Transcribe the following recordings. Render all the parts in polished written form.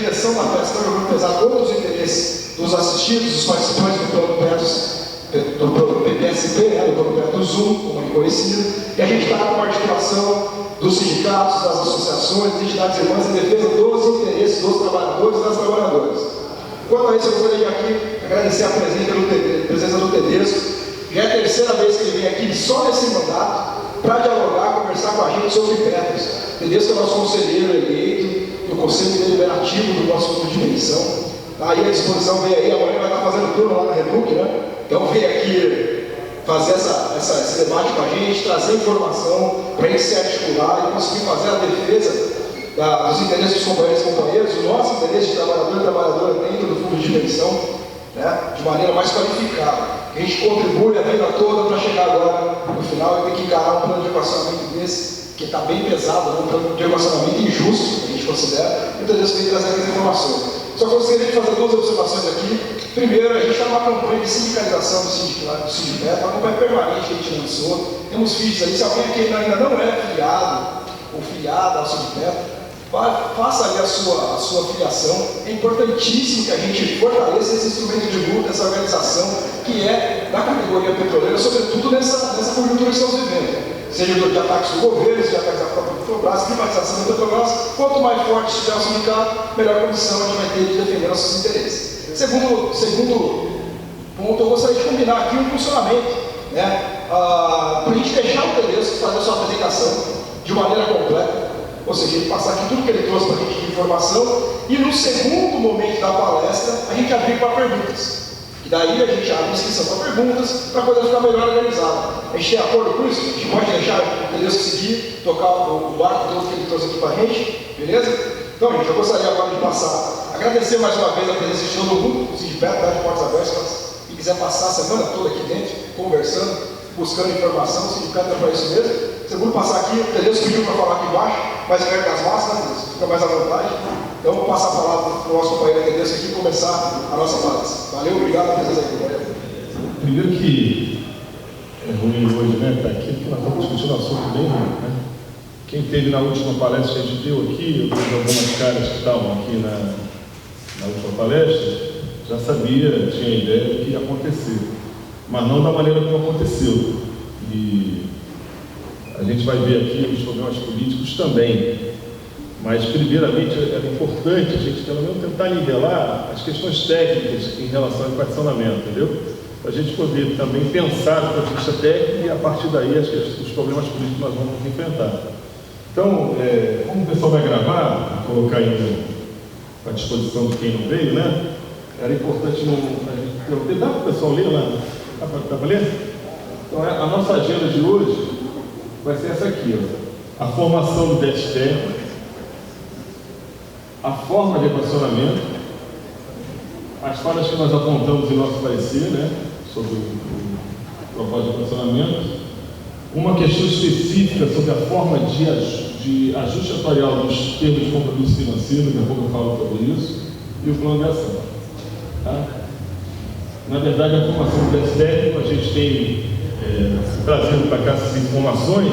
direção da festa do grupo pesado outros interesses dos assistidos, dos participantes do plano PPSP, do plano Petro Zoom, como é conhecido, e a gente está com a articulação dos sindicatos, das associações, das entidades irmãs em defesa dos interesses dos trabalhadores e das trabalhadoras. Quanto a isso, eu gostaria de aqui agradecer a presença do Tedesco. Já é a terceira vez que ele vem aqui, só nesse mandato, para dialogar, conversar com a gente sobre Petros. Tedesco é o nosso conselheiro eleito do Conselho Deliberativo do nosso grupo de dimensão. Está aí à disposição, vem aí, amanhã vai estar fazendo turno lá na Reduc, né? Então vem aqui fazer esse debate com a gente, trazer informação para a gente se articular e conseguir fazer a defesa dos interesses dos companheiros e companheiros, o nosso interesse de trabalhador e trabalhadora dentro do fundo de dimensão, né, de maneira mais qualificada. A gente contribui a vida toda para chegar agora no final e ter que encarar um plano de equacionamento desse, que está bem pesado, né, um plano de equacionamento injusto, que a gente considera, e o Tedesco vem trazer as informações. Só que eu gostaria de fazer duas observações aqui. Primeiro, a gente está numa campanha de sindicalização do sindicato, uma campanha permanente que a gente lançou. Temos vídeos aí, se alguém aqui ainda não é filiado ou filiada ao sindicato, faça ali a sua filiação. É importantíssimo que a gente fortaleça esse instrumento de luta, essa organização que é da categoria petroleira, sobretudo nessa conjuntura que estamos vivendo. Seja de ataques do governo, seja de ataques da própria Petrobras, privatização da Petrobras. Quanto mais forte estiver o sindicato, melhor condição a gente vai ter de defender nossos interesses. Segundo ponto, eu gostaria de combinar aqui um funcionamento, né? Para a gente deixar o Tedesco fazer a sua apresentação de maneira completa, ou seja, ele passar aqui tudo que ele trouxe para a gente de informação, e no segundo momento da palestra, a gente abrir para perguntas. E daí a gente abre a inscrição para perguntas, para a coisa ficar melhor organizada. A gente tem acordo com isso? A gente pode deixar o Tedesco seguir, tocar o barco todo que ele trouxe aqui para a gente, beleza? Então, gente, eu gostaria agora de passar, agradecer mais uma vez a presença de todo mundo, o sindicato está de portas abertas, quem quiser passar a semana toda aqui dentro, conversando, buscando informação, o sindicato é para isso mesmo. Segundo passar aqui, o Tedesco pediu para falar aqui embaixo, mais perto das massas, né, Tedesco? Fica mais à vontade. Então, vou passar a palavra para o nosso companheiro Tedesco aqui e começar a nossa palestra. Valeu, obrigado pela presença aqui, valeu. Primeiro que é ruim hoje, né, estar aqui, porque nós estamos discutindo um assunto bem ruim, né? Quem teve na última palestra que a gente deu aqui, eu vi algumas caras que estavam aqui na última palestra, já sabia, tinha ideia do que ia acontecer, mas não da maneira como aconteceu. E a gente vai ver aqui os problemas políticos também, mas primeiramente era importante a gente pelo menos tentar nivelar as questões técnicas em relação ao equacionamento, entendeu? Para a gente poder também pensar do ponto de vista técnico e a partir daí os problemas políticos que nós vamos enfrentar. Então, como o pessoal vai gravar, vou colocar aí à disposição de quem não veio, né? Era importante dá para o pessoal ler lá? Dá para ler? Então, a nossa agenda de hoje vai ser essa aqui, ó. A formação do déficit técnico, a forma de equacionamento, as falhas que nós apontamos em nosso parecer, né? Sobre o propósito de equacionamento, uma questão específica sobre a forma de ajuste atuarial dos termos de compromisso financeiro, daqui a pouco eu falo sobre isso, e o plano de ação. Tá? Na verdade, a formação do déficit técnico, a gente tem trazendo para cá essas informações,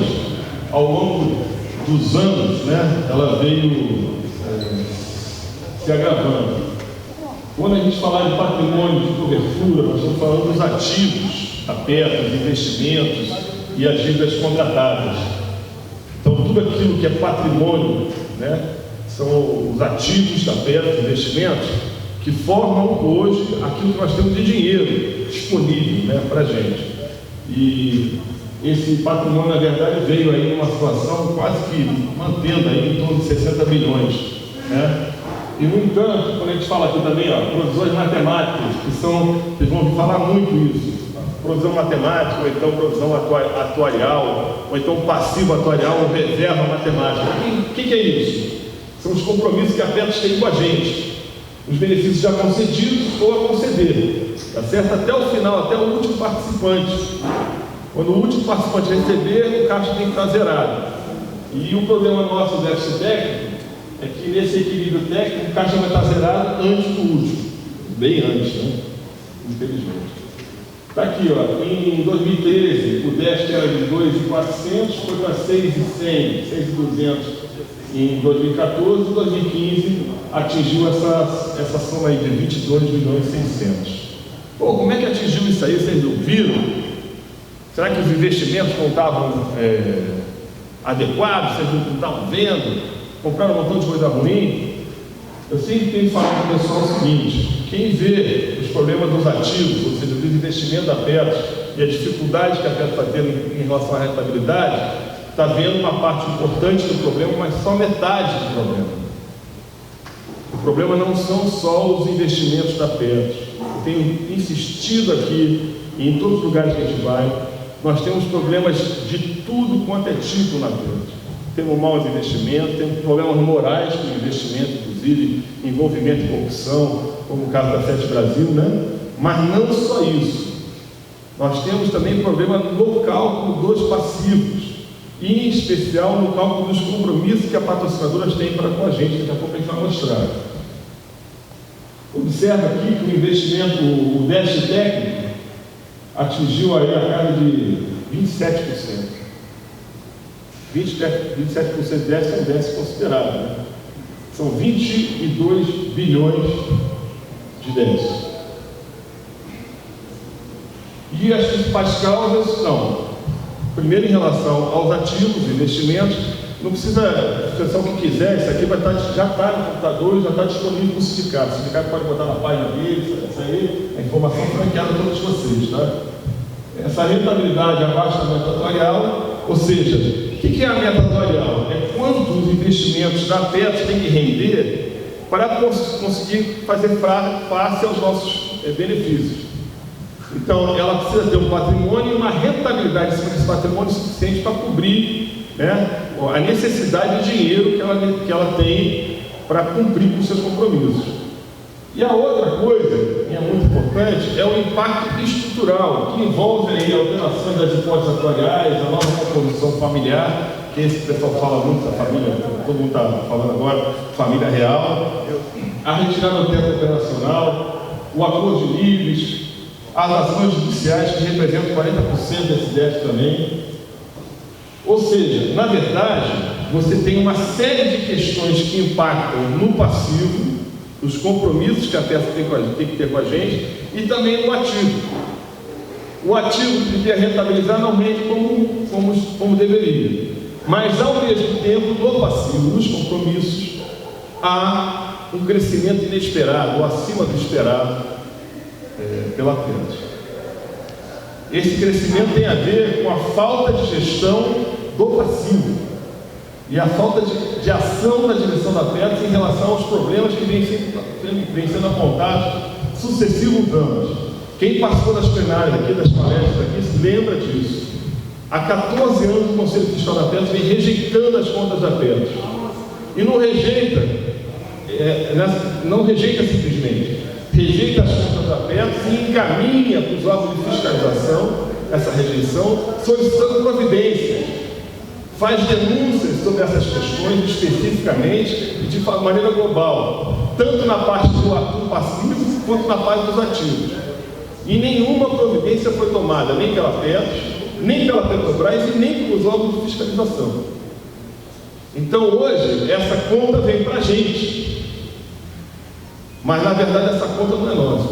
ao longo dos anos, né, ela veio se agravando. Quando a gente falar de patrimônio de cobertura, nós estamos falando dos ativos da Petros, investimentos e as dívidas contratadas. Então, tudo aquilo que é patrimônio, né, são os ativos da Petros, investimentos, que formam hoje aquilo que nós temos de dinheiro disponível, né, para a gente. E esse patrimônio, na verdade, veio aí numa situação quase que mantendo aí em torno de 60 bilhões, né? E, no entanto, quando a gente fala aqui também, ó, provisões matemáticas, que são, vocês vão ouvir falar muito isso, provisão matemática, ou então provisão atuarial, ou então passivo atuarial, ou reserva matemática. O que é isso? São os compromissos que a Petros tem com a gente, os benefícios já concedidos ou a conceder, tá certo? Até o final, até o último participante. Quando o último participante receber, o caixa tem que estar zerado. E o problema nosso do déficit técnico é que nesse equilíbrio técnico, o caixa vai estar zerado antes do último. Bem antes, né? Infelizmente. Está aqui, ó. Em 2013, o déficit era de 2.400, foi para 6.100, 6.200 em 2014 e 2015 atingiu essa soma aí de 22 milhões e 600. Pô, como é que atingiu isso aí? Vocês não viram? Será que os investimentos não estavam adequados? Vocês não estavam vendo? Compraram um montão de coisa ruim? Eu sempre tenho falado para o pessoal o seguinte: quem vê os problemas dos ativos, ou seja, do investimento da Petros e a dificuldade que a Petros está tendo em relação à rentabilidade, está vendo uma parte importante do problema, mas só metade do problema. O problema não são só os investimentos da Petros. Eu tenho insistido aqui, e em todos os lugares que a gente vai, nós temos problemas de tudo quanto é tipo na Petros. Temos maus investimentos, temos problemas morais com investimento, inclusive envolvimento em corrupção, como o caso da Sete Brasil, né? Mas não só isso. Nós temos também problema no cálculo dos passivos, e em especial no cálculo dos compromissos que as patrocinadoras têm para com a gente, daqui a pouco a gente vai mostrar. Observa aqui que o investimento, o déficit técnico, atingiu aí a casa de 27%. 27% de déficit é um déficit considerável, né? São 22 bilhões de déficit. E as principais causas são, primeiro, em relação aos ativos, investimentos. Não precisa pensar o que quiser, isso aqui já está no computador, já está disponível para o sindicato. O sindicato pode botar na página dele, isso aí, a informação franqueada a todos vocês, tá? Essa rentabilidade abaixo da meta atuarial, ou seja, o que é a meta atuarial? É quanto os investimentos da Petros têm que render para conseguir fazer face aos nossos benefícios. Então, ela precisa ter um patrimônio e uma rentabilidade em cima desse patrimônio suficiente para cobrir, né, a necessidade de dinheiro que ela tem para cumprir com seus compromissos. E a outra coisa, que é muito importante, é o impacto estrutural, que envolve aí alterações das hipóteses atuariais, a nova composição familiar, que esse pessoal fala muito da família, todo mundo está falando agora, família real, a retirada do teto operacional, o acordo de níveis, as ações judiciais que representam 40% desse déficit também. Ou seja, na verdade, você tem uma série de questões que impactam no passivo, nos compromissos que a peça tem que ter com a gente, e também no ativo. O ativo devia rentabilizar normalmente como deveria, mas ao mesmo tempo, no passivo, nos compromissos, há um crescimento inesperado, ou acima do esperado, pela Petros. Esse crescimento tem a ver com a falta de gestão do passivo e a falta de ação da direção da Petros em relação aos problemas que vêm sendo apontados sucessivos anos. Quem passou das plenárias aqui, das palestras aqui, se lembra disso. Há 14 anos o Conselho Fiscal da Petros vem rejeitando as contas da Petros. E não rejeita simplesmente. Rejeita as contas da Petros e encaminha para os órgãos de fiscalização essa rejeição, solicitando providências. Faz denúncias sobre essas questões especificamente e de maneira global, tanto na parte do passivo quanto na parte dos ativos. E nenhuma providência foi tomada, nem pela Petros, nem pela Petrobras e nem pelos órgãos de fiscalização. Então hoje essa conta vem para a gente. Mas, na verdade, essa conta não é nossa.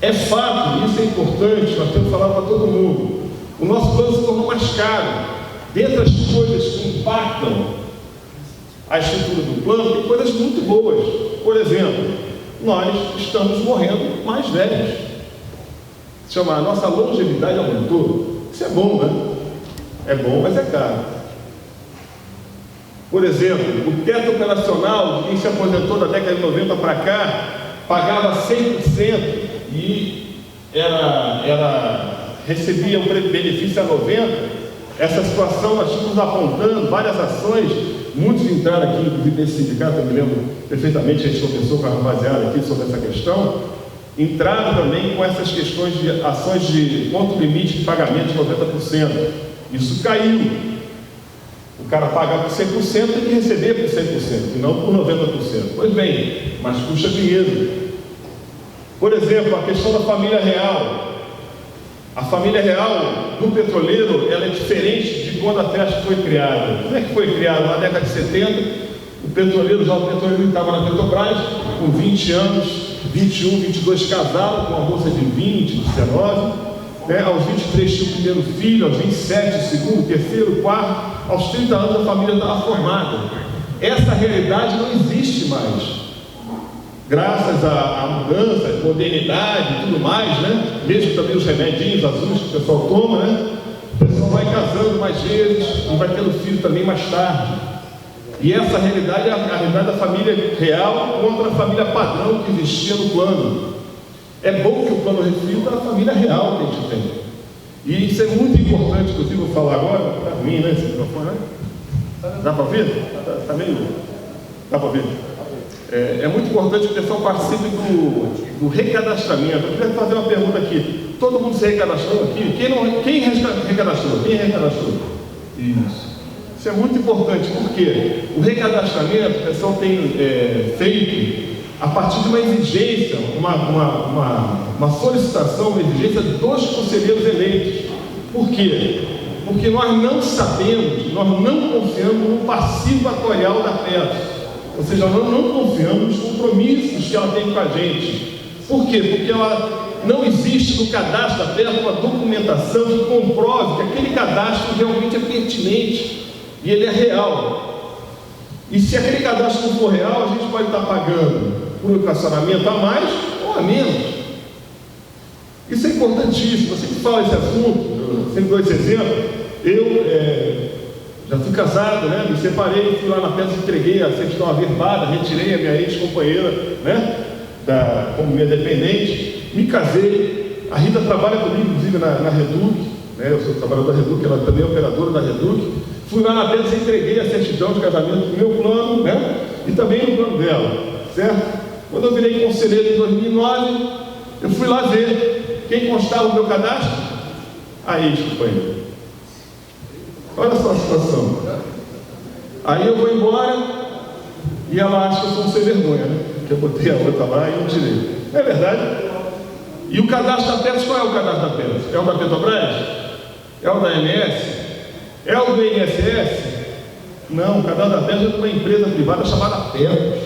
É fato, isso é importante, nós temos que falar para todo mundo. O nosso plano se tornou mais caro. Dentre as coisas que impactam a estrutura do plano, tem coisas muito boas. Por exemplo, nós estamos morrendo mais velhos. Se chama, a nossa longevidade aumentou. Isso é bom, né? É bom, mas é caro. Por exemplo, o teto operacional de quem se aposentou da década de 90 para cá pagava 100% e recebia um benefício a 90%. Essa situação nós estamos apontando várias ações, muitos entraram aqui, inclusive nesse sindicato, eu me lembro perfeitamente, a gente conversou com a rapaziada aqui sobre essa questão, entraram também com essas questões de ações de ponto limite de pagamento de 90%. Isso caiu. O cara paga por 100%, tem que receber por 100%, e não por 90%. Pois bem, mas custa dinheiro. Por exemplo, a questão da família real. A família real, do petroleiro, ela é diferente de quando a festa foi criada. Como é que foi criada? Na década de 70, o petroleiro estava na Petrobras, com 20 anos, 21, 22 casado, com uma moça de 20, 19, né? Aos 23 tinha o primeiro filho, aos 27 o segundo, terceiro, quarto, aos 30 anos a família estava formada. Essa realidade não existe mais. Graças à mudança, modernidade e tudo mais, né? Mesmo também os remedinhos azuis que o pessoal toma, né? O pessoal vai casando mais vezes e vai tendo filho também mais tarde. E essa realidade é a realidade da família real contra a família padrão que existia no plano. É bom que o plano reflita a família real que a gente tem. E isso é muito importante, inclusive vou falar agora, para mim, né? Esse microfone, né? Dá para ouvir? Tá meio... Dá para ouvir? É muito importante que o pessoal participe do recadastramento. Eu queria fazer uma pergunta aqui. Todo mundo se recadastrou aqui? Quem recadastrou? Quem recadastrou? Isso é muito importante, porque o recadastramento o pessoal tem feito a partir de uma exigência, uma solicitação, uma exigência dos conselheiros eleitos. Por quê? Porque nós não sabemos, nós não confiamos no passivo atuarial da Petros. Ou seja, nós não confiamos nos compromissos que ela tem com a gente. Por quê? Porque ela não existe no cadastro da Petros uma documentação que comprove que aquele cadastro realmente é pertinente e ele é real. E se aquele cadastro não for real, a gente pode estar pagando por um estacionamento a mais ou a menos. Isso é importantíssimo. Você que fala esse assunto, eu sempre dou esse exemplo. Eu já fui casado, né? Me separei, fui lá na Petros, entreguei a certidão averbada, retirei a minha ex-companheira, né? Como minha dependente, me casei. A Rita trabalha comigo, inclusive, na Reduc, né? Eu sou trabalhador da Reduc, ela também é operadora da Reduc. Fui lá na Petros, entreguei a certidão de casamento do meu plano, né? E também no plano dela, certo? Quando eu virei conselheiro em 2009, eu fui lá ver quem constava no meu cadastro. A ex-companheira. Olha só a situação. Aí eu vou embora e ela acha que eu sou um sem vergonha, né? Que eu botei a outra lá e não tirei. Não é verdade? E o cadastro da Petros, qual é o cadastro da Petros? É o da Petrobras? É o da MS? É o do INSS? Não, o cadastro da Petros é de uma empresa privada chamada Petros.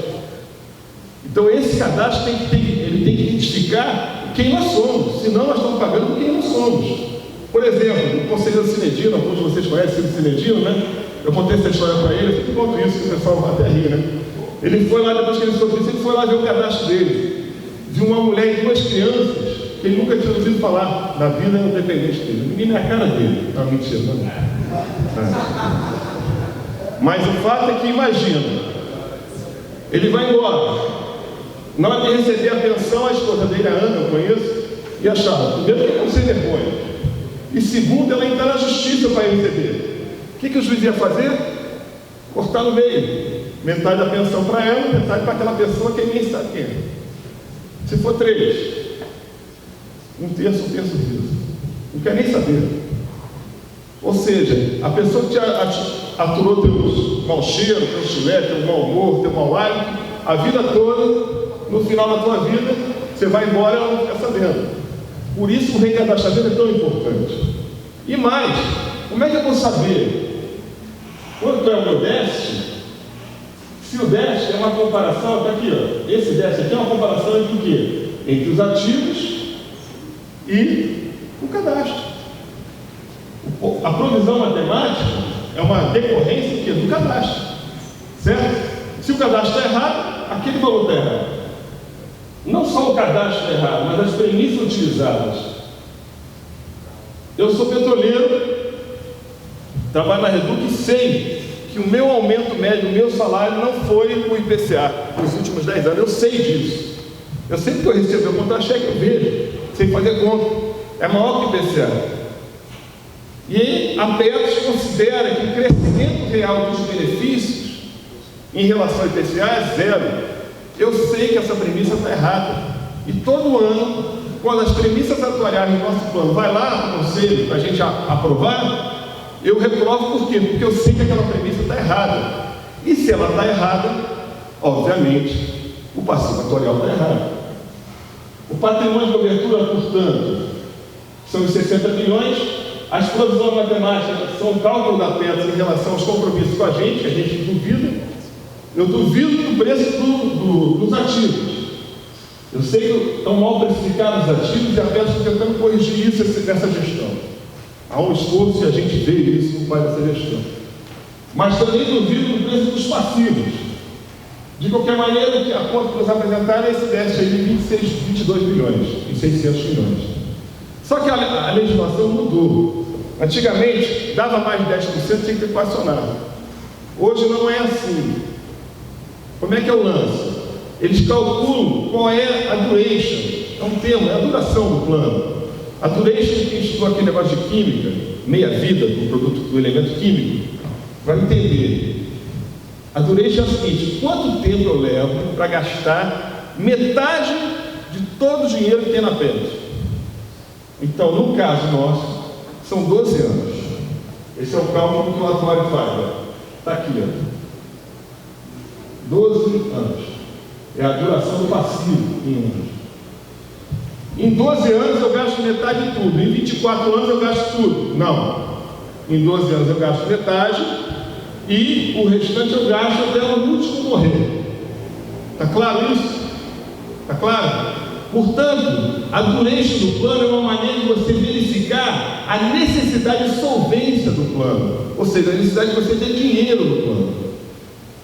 Então esse cadastro ele tem que identificar quem nós somos, senão nós estamos pagando por quem nós somos. Por exemplo, o conselheiro Cinedino, alguns de vocês conhecem o Cinedino, né? Eu contei essa história para ele, eu sempre conto isso, que o pessoal vai até rir, né? Ele foi lá, depois que ele soube isso, ele foi lá ver o cadastro dele. Viu uma mulher e duas crianças, que ele nunca tinha ouvido falar na vida independente dele. O menino é a cara dele. Não, mentira, não é. Mas o fato é que, imagina, ele vai embora. Na hora de receber a pensão, a esposa dele, a Ana, eu conheço, e achava, primeiro que não se vergonha. E segundo, ela entrar na justiça para receber. O que o juiz ia fazer? Cortar no meio. Metade da pensão para ela, metade para aquela pessoa que ninguém sabe quem é. Se for 3, um terço disso. Não quer nem saber. Ou seja, a pessoa que te aturou teus mau cheiro, teu chulé, teu mau humor, teu mau hálito, a vida toda, no final da tua vida, você vai embora e ela não fica sabendo. Por isso o recadastramento é tão importante. E mais, como é que eu vou saber quanto é o meu déficit? Se o déficit é uma comparação, está aqui, ó, esse déficit aqui é uma comparação entre o quê? Entre os ativos e o cadastro. A provisão matemática é uma decorrência do cadastro, certo? Se o cadastro está errado, aquele valor está errado. Não só o cadastro está errado, mas as premissas utilizadas. Eu sou petroleiro, trabalho na Reduc e sei que o meu aumento médio, o meu salário não foi o IPCA nos últimos 10 anos. Eu sei disso. Eu sempre que eu recebo meu contra-cheque, eu vejo, sem fazer conta. É maior que o IPCA. E a Petros considera que o crescimento real dos benefícios em relação ao IPCA é 0. Eu sei que essa premissa está errada. E todo ano, quando as premissas atuariais do nosso plano vai lá no conselho para a gente aprovar, eu reprovo por quê? Porque eu sei que aquela premissa está errada. E se ela está errada, obviamente, o passivo atuarial está errado. O patrimônio de cobertura, portanto, são os 60 bilhões, As provisões matemáticas são o cálculo da PETS em relação aos compromissos com a gente duvida. Eu duvido do preço dos ativos. Eu sei que estão mal precificados os ativos e a PETS está tentando corrigir isso nessa gestão. Há um esforço e a gente vê isso no pai dessa gestão. Mas também duvido do preço dos passivos. De qualquer maneira, que a conta que nos apresentaram é esse déficit aí de 22 bilhões e 600 milhões. Só que a legislação mudou. Antigamente, dava mais de 10%, tinha que equacionar. Hoje não é assim. Como é que é o lance? Eles calculam qual é a duration. É um termo, é a duração do plano. A duration, quem estudou aquele negócio de química, meia-vida do produto, do elemento químico, vai entender. A duration é a seguinte: quanto tempo eu levo para gastar metade de todo o dinheiro que tem na PET? Então, no caso nosso, são 12 anos. Esse é o cálculo que o atuário faz. Está aqui, ó. 12 anos. É a duração do passivo em anos. Em 12 anos eu gasto metade de tudo. Em 24 anos eu gasto tudo. Não. Em 12 anos eu gasto metade e o restante eu gasto até o último morrer. Está claro isso? Está claro? Portanto, a duration do plano é uma maneira de você verificar a necessidade de solvência do plano. Ou seja, a necessidade de você ter dinheiro no plano.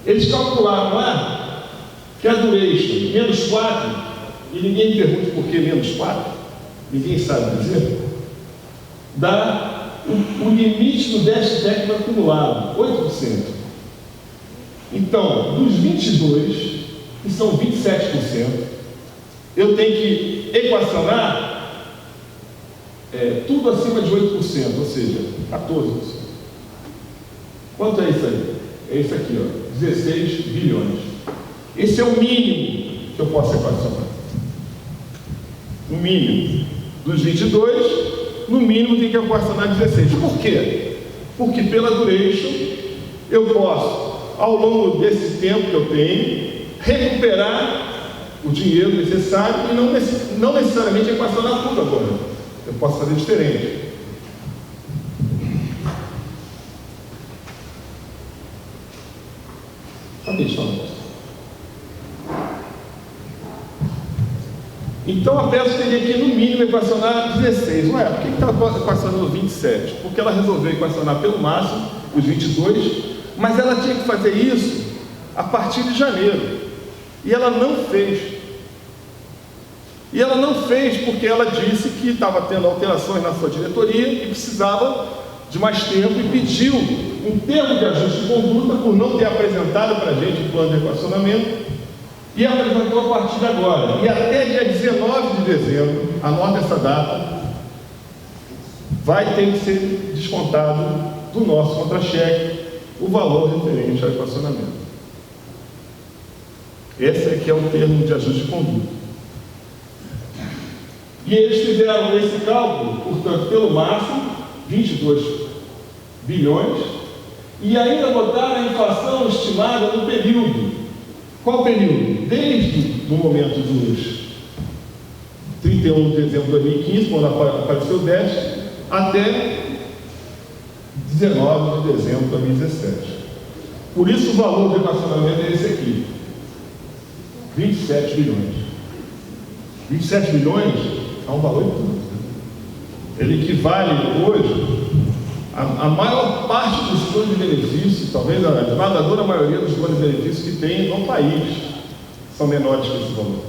Eles calcularam lá que a duration, menos 4, e ninguém me pergunta por que menos 4, ninguém sabe dizer, dá o limite do déficit técnico acumulado, 8%. Então, dos 22, que são 27%, eu tenho que equacionar tudo acima de 8%, ou seja, 14%. Quanto é isso aí? É isso aqui, ó, 16 bilhões. Esse é o mínimo que eu posso equacionar. O mínimo. Dos 22, no mínimo tem que equacionar 16. Por quê? Porque pela duration, eu posso, ao longo desse tempo que eu tenho, recuperar o dinheiro necessário e não necessariamente equacionar tudo agora. Eu posso fazer diferente. Então a PETS teria que no mínimo equacionar 16. Ué, por que está equacionando 27? Porque ela resolveu equacionar pelo máximo os 22, mas ela tinha que fazer isso a partir de janeiro. E ela não fez. E ela não fez porque ela disse que estava tendo alterações na sua diretoria e precisava de mais tempo e pediu um termo de ajuste de conduta por não ter apresentado para a gente o plano de equacionamento e apresentou a partir de agora. E até dia 19 de dezembro, anota essa data, vai ter que ser descontado do nosso contra-cheque o valor referente ao equacionamento. Esse aqui é o termo de ajuste de conduta. E eles fizeram esse cálculo, portanto, pelo máximo, 22 bilhões, e ainda botaram a inflação estimada no período. Qual período? Desde o momento dos 31 de dezembro de 2015, quando apareceu o déficit, até 19 de dezembro de 2017. Por isso o valor do equacionamento é esse aqui, 27 bilhões. 27 bilhões é um valor importante. Ele equivale hoje a maior parte dos planos de benefício, talvez a esmagadora maioria dos planos de benefício que tem no país são menores que esse valor.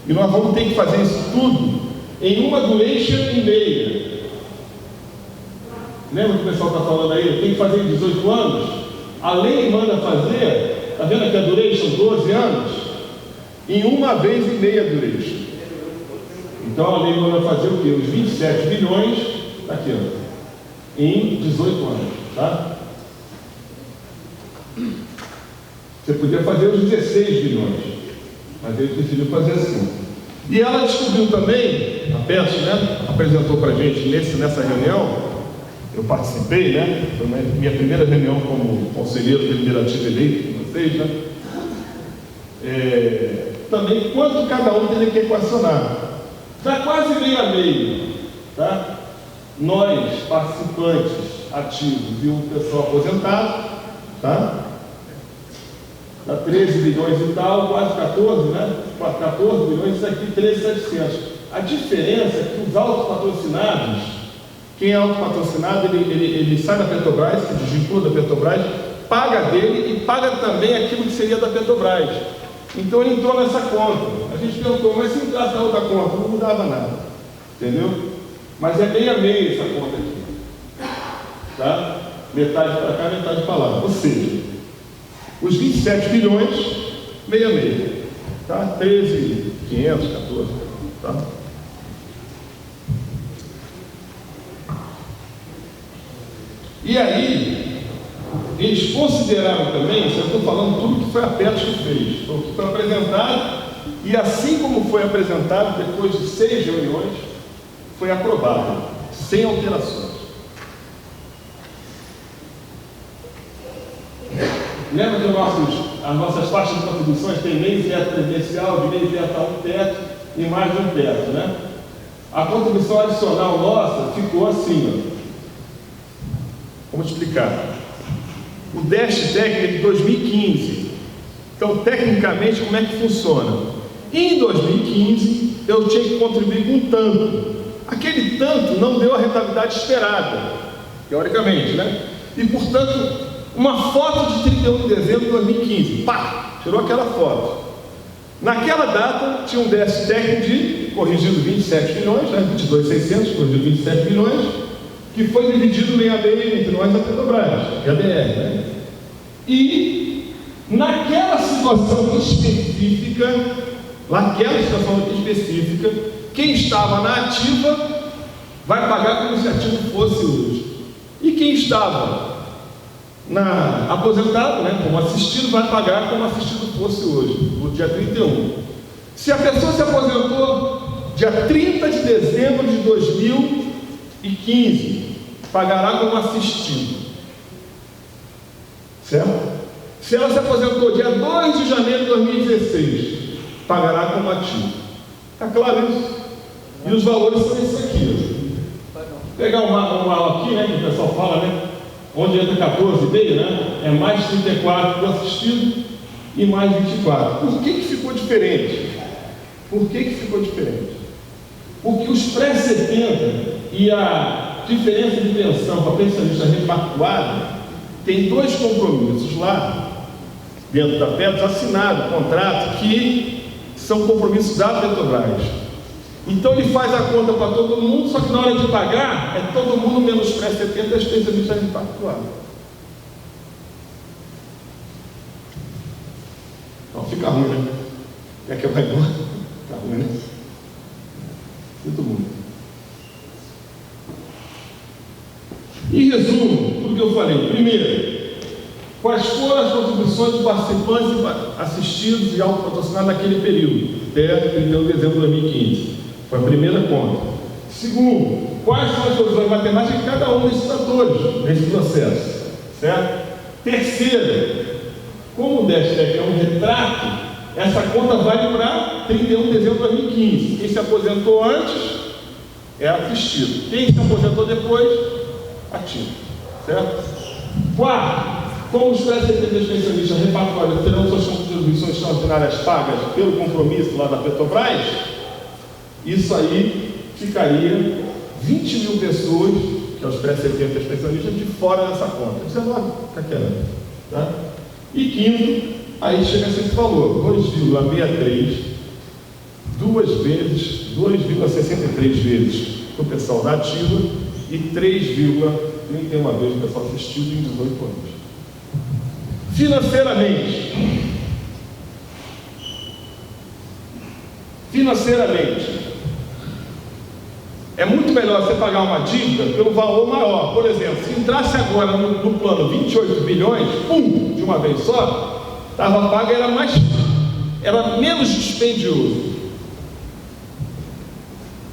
E nós vamos ter que fazer isso tudo em uma duration e meia. Lembra que o pessoal está falando aí? Tem que fazer em 18 anos? A lei manda fazer, está vendo aqui a duration, 12 anos? Em uma vez e meia duration. Então a lei manda fazer o quê? Os 27 bilhões, está aqui, ó, em 18 anos, tá? Você podia fazer os 16 bilhões, mas ele preferiu fazer assim. E ela descobriu também, a PETS, né, apresentou para a gente nessa reunião, eu participei, né, foi minha primeira reunião como conselheiro deliberativo eleito com vocês, né, também quanto cada um teria que equacionar. Está quase meio a meio, tá? nós, participantes ativos e o pessoal aposentado, tá? Dá 13 bilhões e tal, quase 14, né? 14 bilhões, isso aqui 13.700. A diferença é que os autopatrocinados, quem é autopatrocinado, ele sai da Petrobras, se desvincula da Petrobras, paga dele e paga também aquilo que seria da Petrobras. Então ele entrou nessa conta. A gente perguntou, mas se entrasse na outra conta, não mudava nada. Entendeu? Mas é meio a meio essa conta aqui. Tá? Metade para cá, metade para lá. Ou seja, os 27 bilhões, meio a meio. Tá? 13.500, 14. Tá? E aí, eles consideraram também, eu estou falando tudo que foi a Petros que fez, o que foi apresentado, e assim como foi apresentado, depois de 6 reuniões, foi aprovado, sem alterações. Lembra que as nossas taxas de contribuições têm meio teto previdencial, de meio teto a um teto e mais de um teto, né? A contribuição adicional nossa ficou assim, ó. Vamos explicar. O déficit técnico de 2015. Então, tecnicamente, como é que funciona? Em 2015, eu tinha que contribuir com um tanto. Aquele tanto não deu a rentabilidade esperada, teoricamente, né? E, portanto, uma foto de 31 de dezembro de 2015, pá, tirou aquela foto. Naquela data, tinha um déficit técnico de, corrigido 27 milhões, né? 22.600, corrigido 27 milhões, que foi dividido meio a meio entre nós e a Petrobras, que é a BR, né? E naquela situação específica, quem estava na ativa vai pagar como se a ativa fosse hoje. E quem estava aposentado, né, como assistido, vai pagar como assistido fosse hoje, no dia 31. Se a pessoa se aposentou dia 30 de dezembro de 2015, pagará como assistido, certo? Se ela se aposentou dia 2 de janeiro de 2016, pagará como ativo. Está claro isso? E os valores são esses aqui. Ó. Pegar uma aqui, né, que o pessoal fala, né? Onde entra 14,5, né? É mais 34 do assistido e mais 24. Por que ficou diferente? Porque os pré-70 e a diferença de pensão para pensionista repactuado tem 2 compromissos lá dentro da Petros, assinado contrato, que são compromissos da Petrobras. Então ele faz a conta para todo mundo, só que na hora de pagar é todo mundo menos pré-70 e as pensionistas repactuadas. Então fica ruim, né? Quer que eu vá embora? Fica ruim, né? Sinto muito. Em resumo, tudo que eu falei. Primeiro, quais foram as contribuições dos participantes assistidos e autopatrocinados naquele período, até 31 de dezembro de 2015? Foi a primeira conta. Segundo, quais são as soluções matemáticas de cada um desses atores nesse processo? Certo? Terceiro, como o déficit é um retrato, essa conta vale para 31 de dezembro de 2015. Quem se aposentou antes é assistido. Quem se aposentou depois, ativo. Certo? Quarto, como os pré-70 pensionistas repactuados terão suas contribuições extraordinárias pagas pelo compromisso lá da Petrobras, isso aí ficaria 20 mil pessoas, que é os pré-70 pensionistas, de fora dessa conta. Isso é logo caquerando, tá? E quinto, aí chega a esse valor, 2,63, 2,63 vezes para o pessoal da ativa e 3,31 vezes para o pessoal assistido em 18 anos. Financeiramente, é muito melhor você pagar uma dívida pelo valor maior. Por exemplo, se entrasse agora no plano 28 bilhões, de uma vez só, estava pago, era menos dispendioso.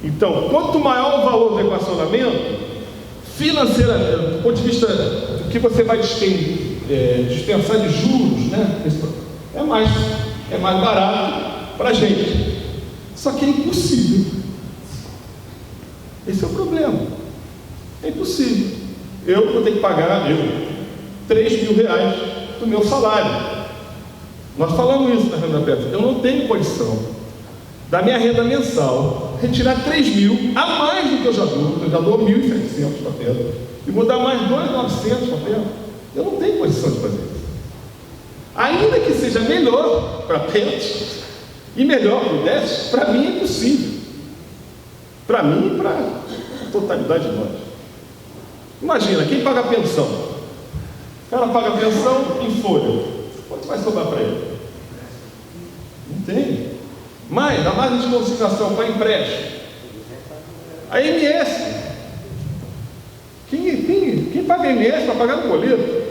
Então, quanto maior o valor do equacionamento, financeiramente, do ponto de vista do que você vai dispensar de juros, né, é mais barato para a gente. Só que é impossível. Esse é o problema. Impossível. Eu vou ter que pagar, 3 mil reais do meu salário. Nós falamos isso na renda per capita. Eu não tenho condição da minha renda mensal retirar 3 mil a mais do que eu já dou 1.700 para Petro, e vou dar mais 2.900 para Petro. Eu não tenho condição de fazer isso. Ainda que seja melhor para Petro e melhor para o Décio, para mim é impossível. Para mim e para a totalidade de nós. Imagina, quem paga a pensão? O cara paga a pensão em folha. Quanto vai sobrar para ele? Não tem. Mas a margem de consignação para empréstimo. A MS. Quem paga a MS vai pagar no boleto.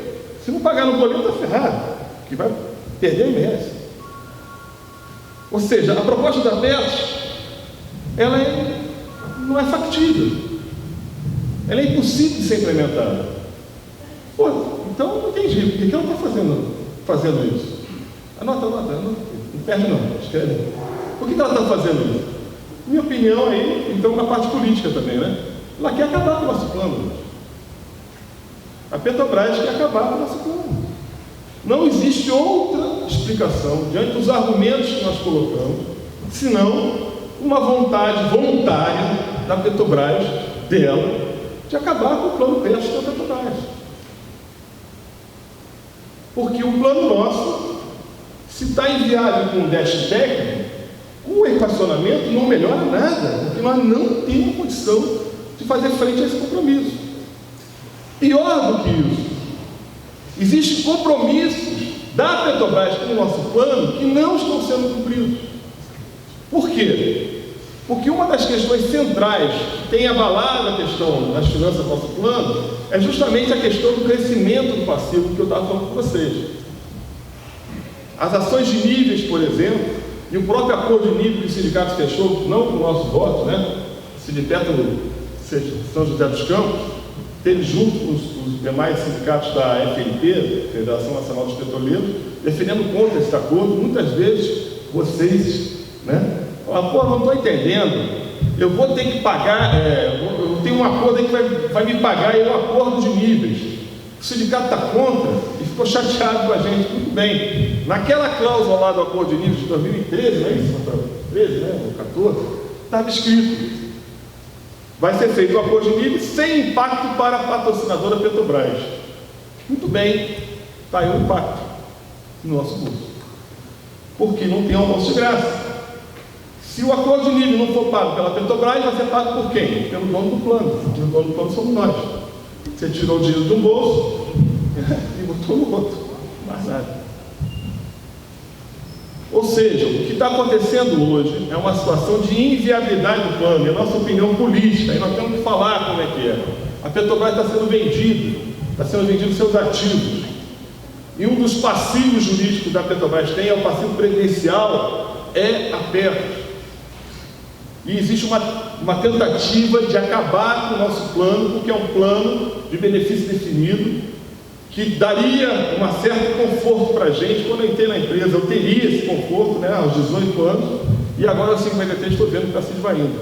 Se não pagar no boleto, está ferrado. Que vai perder a MS. Ou seja, a proposta da Petro, ela não é factível. Ela é impossível de ser implementada. Pô, então não tem jeito. Por que ela está fazendo isso? Anota, não perde não, escreve. Por que ela está fazendo isso? Minha opinião aí, então, na parte política também, né? Ela quer acabar com o nosso plano. A Petrobras quer acabar com o nosso plano. Não existe outra explicação, diante dos argumentos que nós colocamos, senão uma vontade voluntária da Petrobras, dela, de acabar com o plano PEST da Petrobras. Porque o plano nosso, se está inviável com o déficit técnico, o equacionamento não melhora nada, porque nós não temos condição de fazer frente a esse compromisso. Pior do que isso, existem compromissos da Petrobras com o nosso plano que não estão sendo cumpridos. Por quê? Porque uma das questões centrais que tem abalado a questão das finanças do nosso plano é justamente a questão do crescimento do passivo que eu estava falando com vocês. As ações de níveis, por exemplo, e o próprio acordo de nível que o sindicato fechou, não com o nosso voto, né? O Sindicato São José dos Campos, teve junto com os demais sindicatos da FNP, Federação Nacional dos Petroleiros, defendendo contra esse acordo. Muitas vezes vocês, né? Falam, pô, não estou entendendo, eu vou ter que pagar, eu tenho um acordo aí que vai me pagar, é um acordo de níveis. O sindicato está contra e ficou chateado com a gente. Muito bem, naquela cláusula lá do acordo de níveis de 2013, não é isso? 13, né? Ou 14, estava escrito: vai ser feito o acordo de níveis sem impacto para a patrocinadora Petrobras. Muito bem, está aí o impacto no nosso bolso. Porque não tem almoço de graça. Se o acordo de nível não for pago pela Petrobras, vai ser pago por quem? Pelo dono do plano. E o dono do plano somos nós. Você tirou o dinheiro de um bolso e botou no outro. Mais nada. Ou seja, o que está acontecendo hoje é uma situação de inviabilidade do plano, é a nossa opinião política, e nós temos que falar como é que é. A Petrobras está sendo vendido seus ativos. E um dos passivos jurídicos da Petrobras é o passivo previdencial, é a Petro. E existe uma tentativa de acabar com o nosso plano, porque é um plano de benefício definido, que daria um certo conforto para a gente. Quando eu entrei na empresa, eu teria esse conforto, né, aos 18 anos, e agora aos 53 estou vendo que está se esvaindo.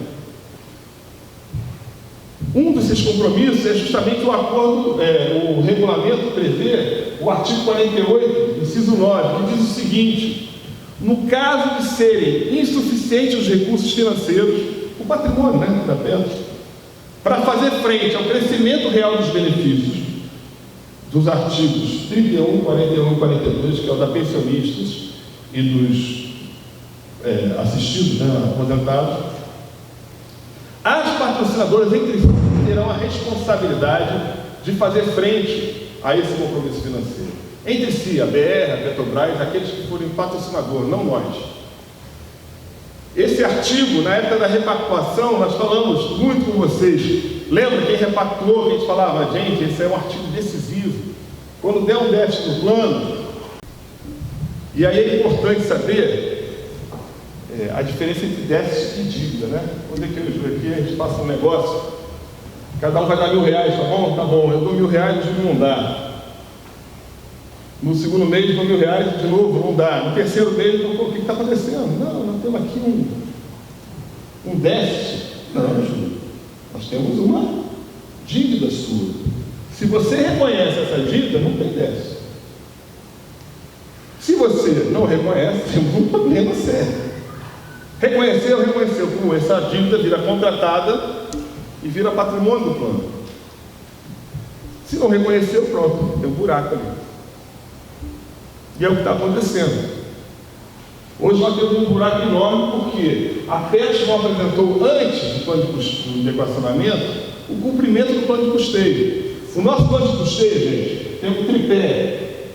Um desses compromissos é justamente o acordo, o regulamento prevê, o artigo 48, inciso 9, que diz o seguinte: no caso de serem insuficientes os recursos financeiros, o patrimônio, né, da Petro, para fazer frente ao crescimento real dos benefícios dos artigos 31, 41 e 42, que é o da pensionistas e dos assistidos, né, aposentados, as patrocinadoras entre si terão a responsabilidade de fazer frente a esse compromisso financeiro. Entre si, a BR, a Petrobras, aqueles que forem patrocinadores, não nós. Esse artigo, na época da repactuação, nós falamos muito com vocês. Lembra quem repactuou, que a gente falava, gente, esse é um artigo decisivo. Quando der um déficit no plano, e aí é importante saber a diferença entre déficit e dívida, né? Quando é que aqui a gente passa um negócio, cada um vai dar R$1.000, tá bom? Tá bom, eu dou R$1.000, o juro não dá. No segundo mês, de R$1.000 de novo, não dá. No terceiro mês, o que está acontecendo? Não, nós temos aqui um déficit. Não, Júlio, nós temos uma dívida sua. Se você reconhece essa dívida, não tem déficit. Se você não reconhece, tem um problema sério. Reconheceu, essa dívida vira contratada e vira patrimônio do plano. Se não reconheceu, pronto, tem um buraco ali. E é o que está acontecendo. Hoje nós temos um buraco enorme porque a PET não apresentou antes do plano de equacionamento o cumprimento do plano de custeio. O nosso plano de custeio, gente, tem um tripé.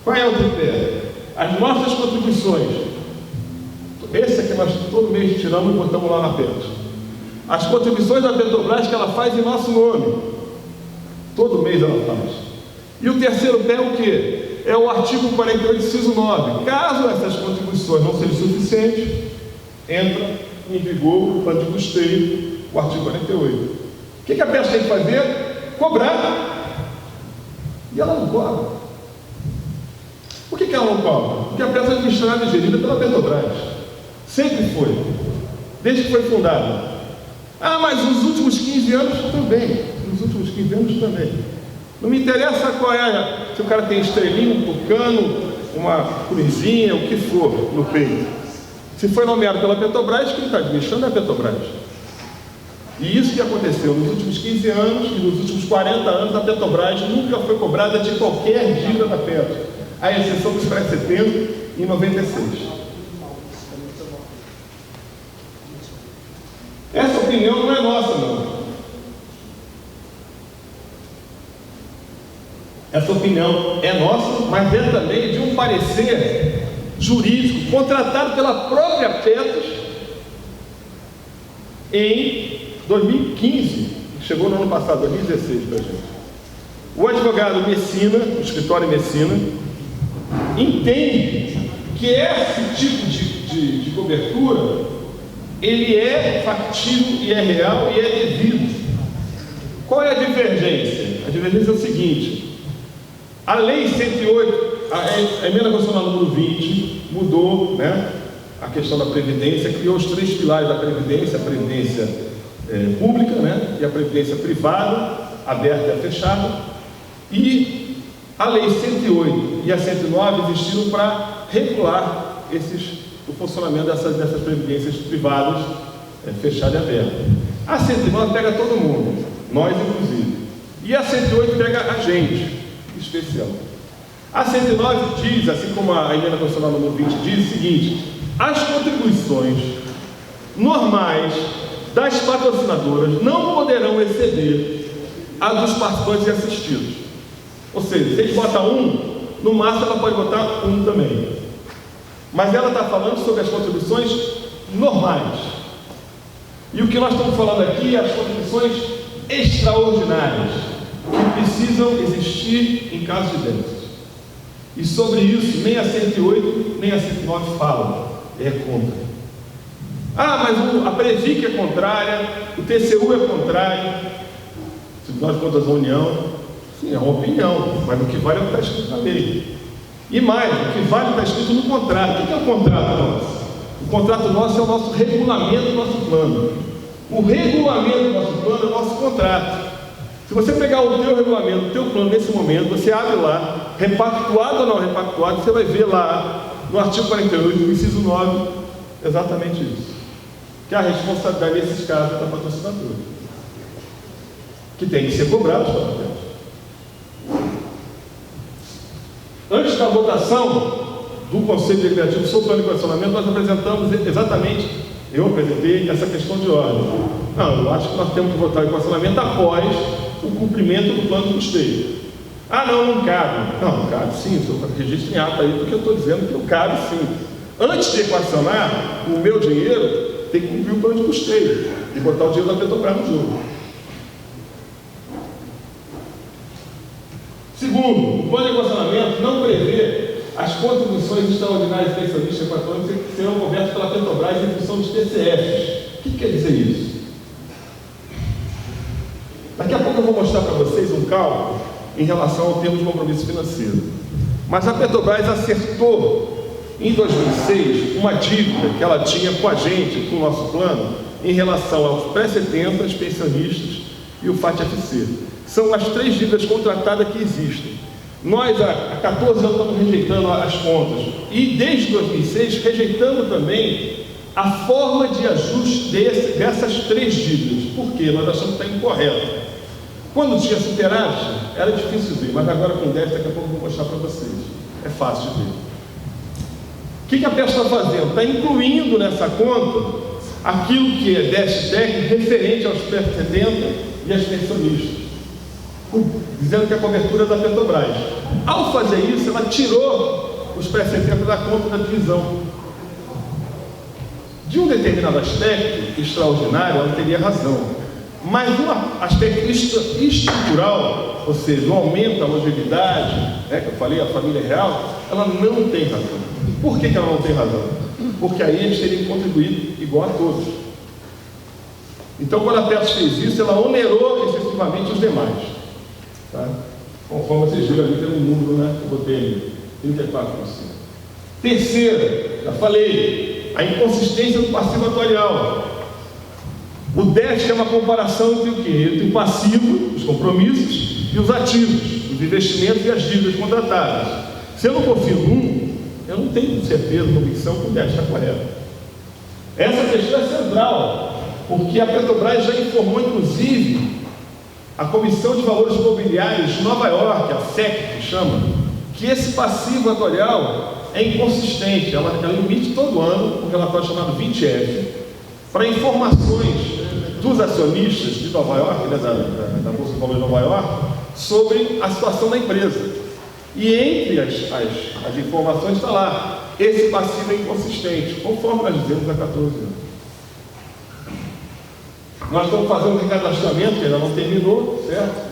Qual é o tripé? As nossas contribuições. Esse é que nós todo mês tiramos e botamos lá na PET. As contribuições da Petrobras que ela faz em nosso nome. Todo mês ela faz. E o terceiro pé é o quê? É o artigo 48, inciso 9. Caso essas contribuições não sejam suficientes, entra em vigor o plano de custeio, o artigo 48. O que a PET tem que fazer? Cobrar. E ela não cobra. Por que ela não cobra? Porque a PET é administrada e gerida pela Petrobras. Sempre foi. Desde que foi fundada. Ah, mas nos últimos 15 anos também. Nos últimos 15 anos também. Não me interessa qual é, se o cara tem estrelinha, um tucano, uma cruzinha, o que for no peito. Se foi nomeado pela Petrobras, quem está administrando é a Petrobras. E isso que aconteceu nos últimos 15 anos e nos últimos 40 anos, a Petrobras nunca foi cobrada de qualquer dívida da Petro, à exceção dos pré-setembro em 96. Essa opinião não é nossa, não. Essa opinião é nossa, mas é também de um parecer jurídico contratado pela própria Petros em 2015, chegou no ano passado, 2016 para a gente. O advogado Messina, do escritório Messina, entende que esse tipo de cobertura ele é factível e é real e é devido. Qual é a divergência? A divergência é o seguinte: a lei 108, a emenda constitucional número 20, mudou, né, a questão da Previdência, criou os três pilares da Previdência: a Previdência pública, né, e a Previdência privada, aberta e fechada. E a lei 108 e a 109 existiram para regular o funcionamento dessas previdências privadas, fechada e aberta. A 109 pega todo mundo, nós inclusive. E a 108 pega a gente, especial. A 109 diz, assim como a emenda constitucional número 20 diz, o seguinte: as contribuições normais das patrocinadoras não poderão exceder a dos participantes e assistidos. Ou seja, se ele bota um, no máximo ela pode botar um também. Mas ela está falando sobre as contribuições normais. E o que nós estamos falando aqui é as contribuições extraordinárias, que precisam existir em caso de déficit. E sobre isso, nem a 108, nem a 109 falam. É contra. Ah, mas a Previc é contrária, o TCU é contrário. Se nós contas a União, sim, é uma opinião, mas o que vale é o que está escrito na lei. E mais, o que vale está escrito no contrato. O que é o contrato nosso? O contrato nosso é o nosso regulamento do nosso plano. O regulamento do nosso plano é o nosso contrato. Se você pegar o teu regulamento, o teu plano nesse momento, você abre lá, repactuado ou não repactuado, você vai ver lá, no artigo 48, no inciso 9, exatamente isso. Que é a responsabilidade nesses casos da patrocinadora, que tem que ser cobrado pela frente. Antes da votação do Conselho Deliberativo sobre o plano de equacionamento, nós apresentamos exatamente, eu apresentei essa questão de ordem. Não, eu acho que nós temos que votar o equacionamento após o cumprimento do plano de custeio. Ah, não cabe. Não cabe sim, o senhor registra em ata aí, porque eu estou dizendo que eu cabe sim. Antes de equacionar, o meu dinheiro tem que cumprir o plano de custeio e botar o dinheiro da Petrobras no jogo. Segundo, o plano de equacionamento não prevê as contribuições extraordinárias pensionistas equatorianas que serão cobertas pela Petrobras em função dos TCFs. O que quer dizer isso? Daqui a pouco eu vou mostrar para vocês um cálculo em relação ao termo de compromisso financeiro. Mas a Petrobras acertou em 2006 uma dívida que ela tinha com a gente, com o nosso plano, em relação aos pré-70, pensionistas e o FAT-FC. São as 3 dívidas contratadas que existem. Nós, há 14 anos, estamos rejeitando as contas. E, desde 2006, rejeitando também a forma de ajuste dessas 3 dívidas. Por quê? Nós achamos que está incorreto. Quando tinha superávit, era difícil ver, mas agora com déficit, daqui a pouco eu vou mostrar para vocês. É fácil de ver. O que a PES está fazendo? Está incluindo nessa conta aquilo que é déficit técnico referente aos pré-70 e às pensionistas, dizendo que a cobertura é da Petrobras. Ao fazer isso, ela tirou os pré-70 da conta da divisão. De um determinado aspecto extraordinário, ela teria razão. Mas um aspecto estrutural, ou seja, o aumento da longevidade, né, que eu falei, a família real, ela não tem razão. Por que ela não tem razão? Porque aí eles teriam contribuído igual a todos. Então, quando a PES fez isso, ela onerou excessivamente os demais. Tá? Conforme vocês viram ali pelo número, né, que eu botei ali, 34%. Terceira, já falei, a inconsistência do passivo atuarial. O déficit é uma comparação entre o quê? Entre o passivo, os compromissos, e os ativos, os investimentos e as dívidas contratadas. Se eu não confio num, eu não tenho certeza, convicção que o déficit está correto. Essa questão é central, porque a Petrobras já informou, inclusive, a Comissão de Valores Imobiliários de Nova York, a SEC, que chama, que esse passivo atuarial é inconsistente. Ela emite todo ano um relatório chamado 20F para informações dos acionistas de Nova York, né, da Bolsa de Valores de Nova York, sobre a situação da empresa. E entre as informações está lá, esse passivo é inconsistente, conforme nós dizemos há 14 anos. Nós estamos fazendo um recadastramento, que ainda não terminou, certo?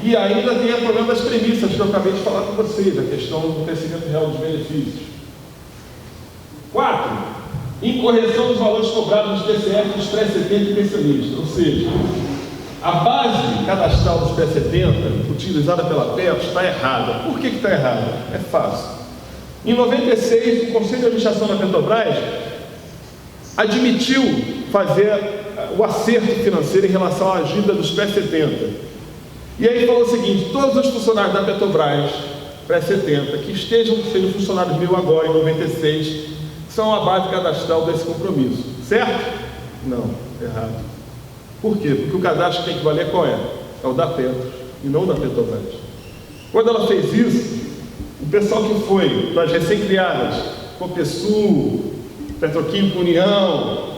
E ainda tem o problema das premissas, que eu acabei de falar com vocês, a questão do crescimento real dos benefícios. 4. Incorreção dos valores cobrados nos PCF dos pré-70 e pensionistas, ou seja, a base cadastral dos pré-70, utilizada pela PES, está errada. Por que está errada? É fácil. Em 96, o Conselho de Administração da Petrobras admitiu fazer o acerto financeiro em relação à dívida dos pré-70. E aí falou o seguinte: todos os funcionários da Petrobras pré-70 que estejam sendo funcionários mil agora, em 96, são a base cadastral desse compromisso. Certo? Não, errado. Por quê? Porque o cadastro tem que valer qual é? É o da Petros e não o da Petrobras. Quando ela fez isso, o pessoal que foi para as recém-criadas, Copesul, Petroquímica União,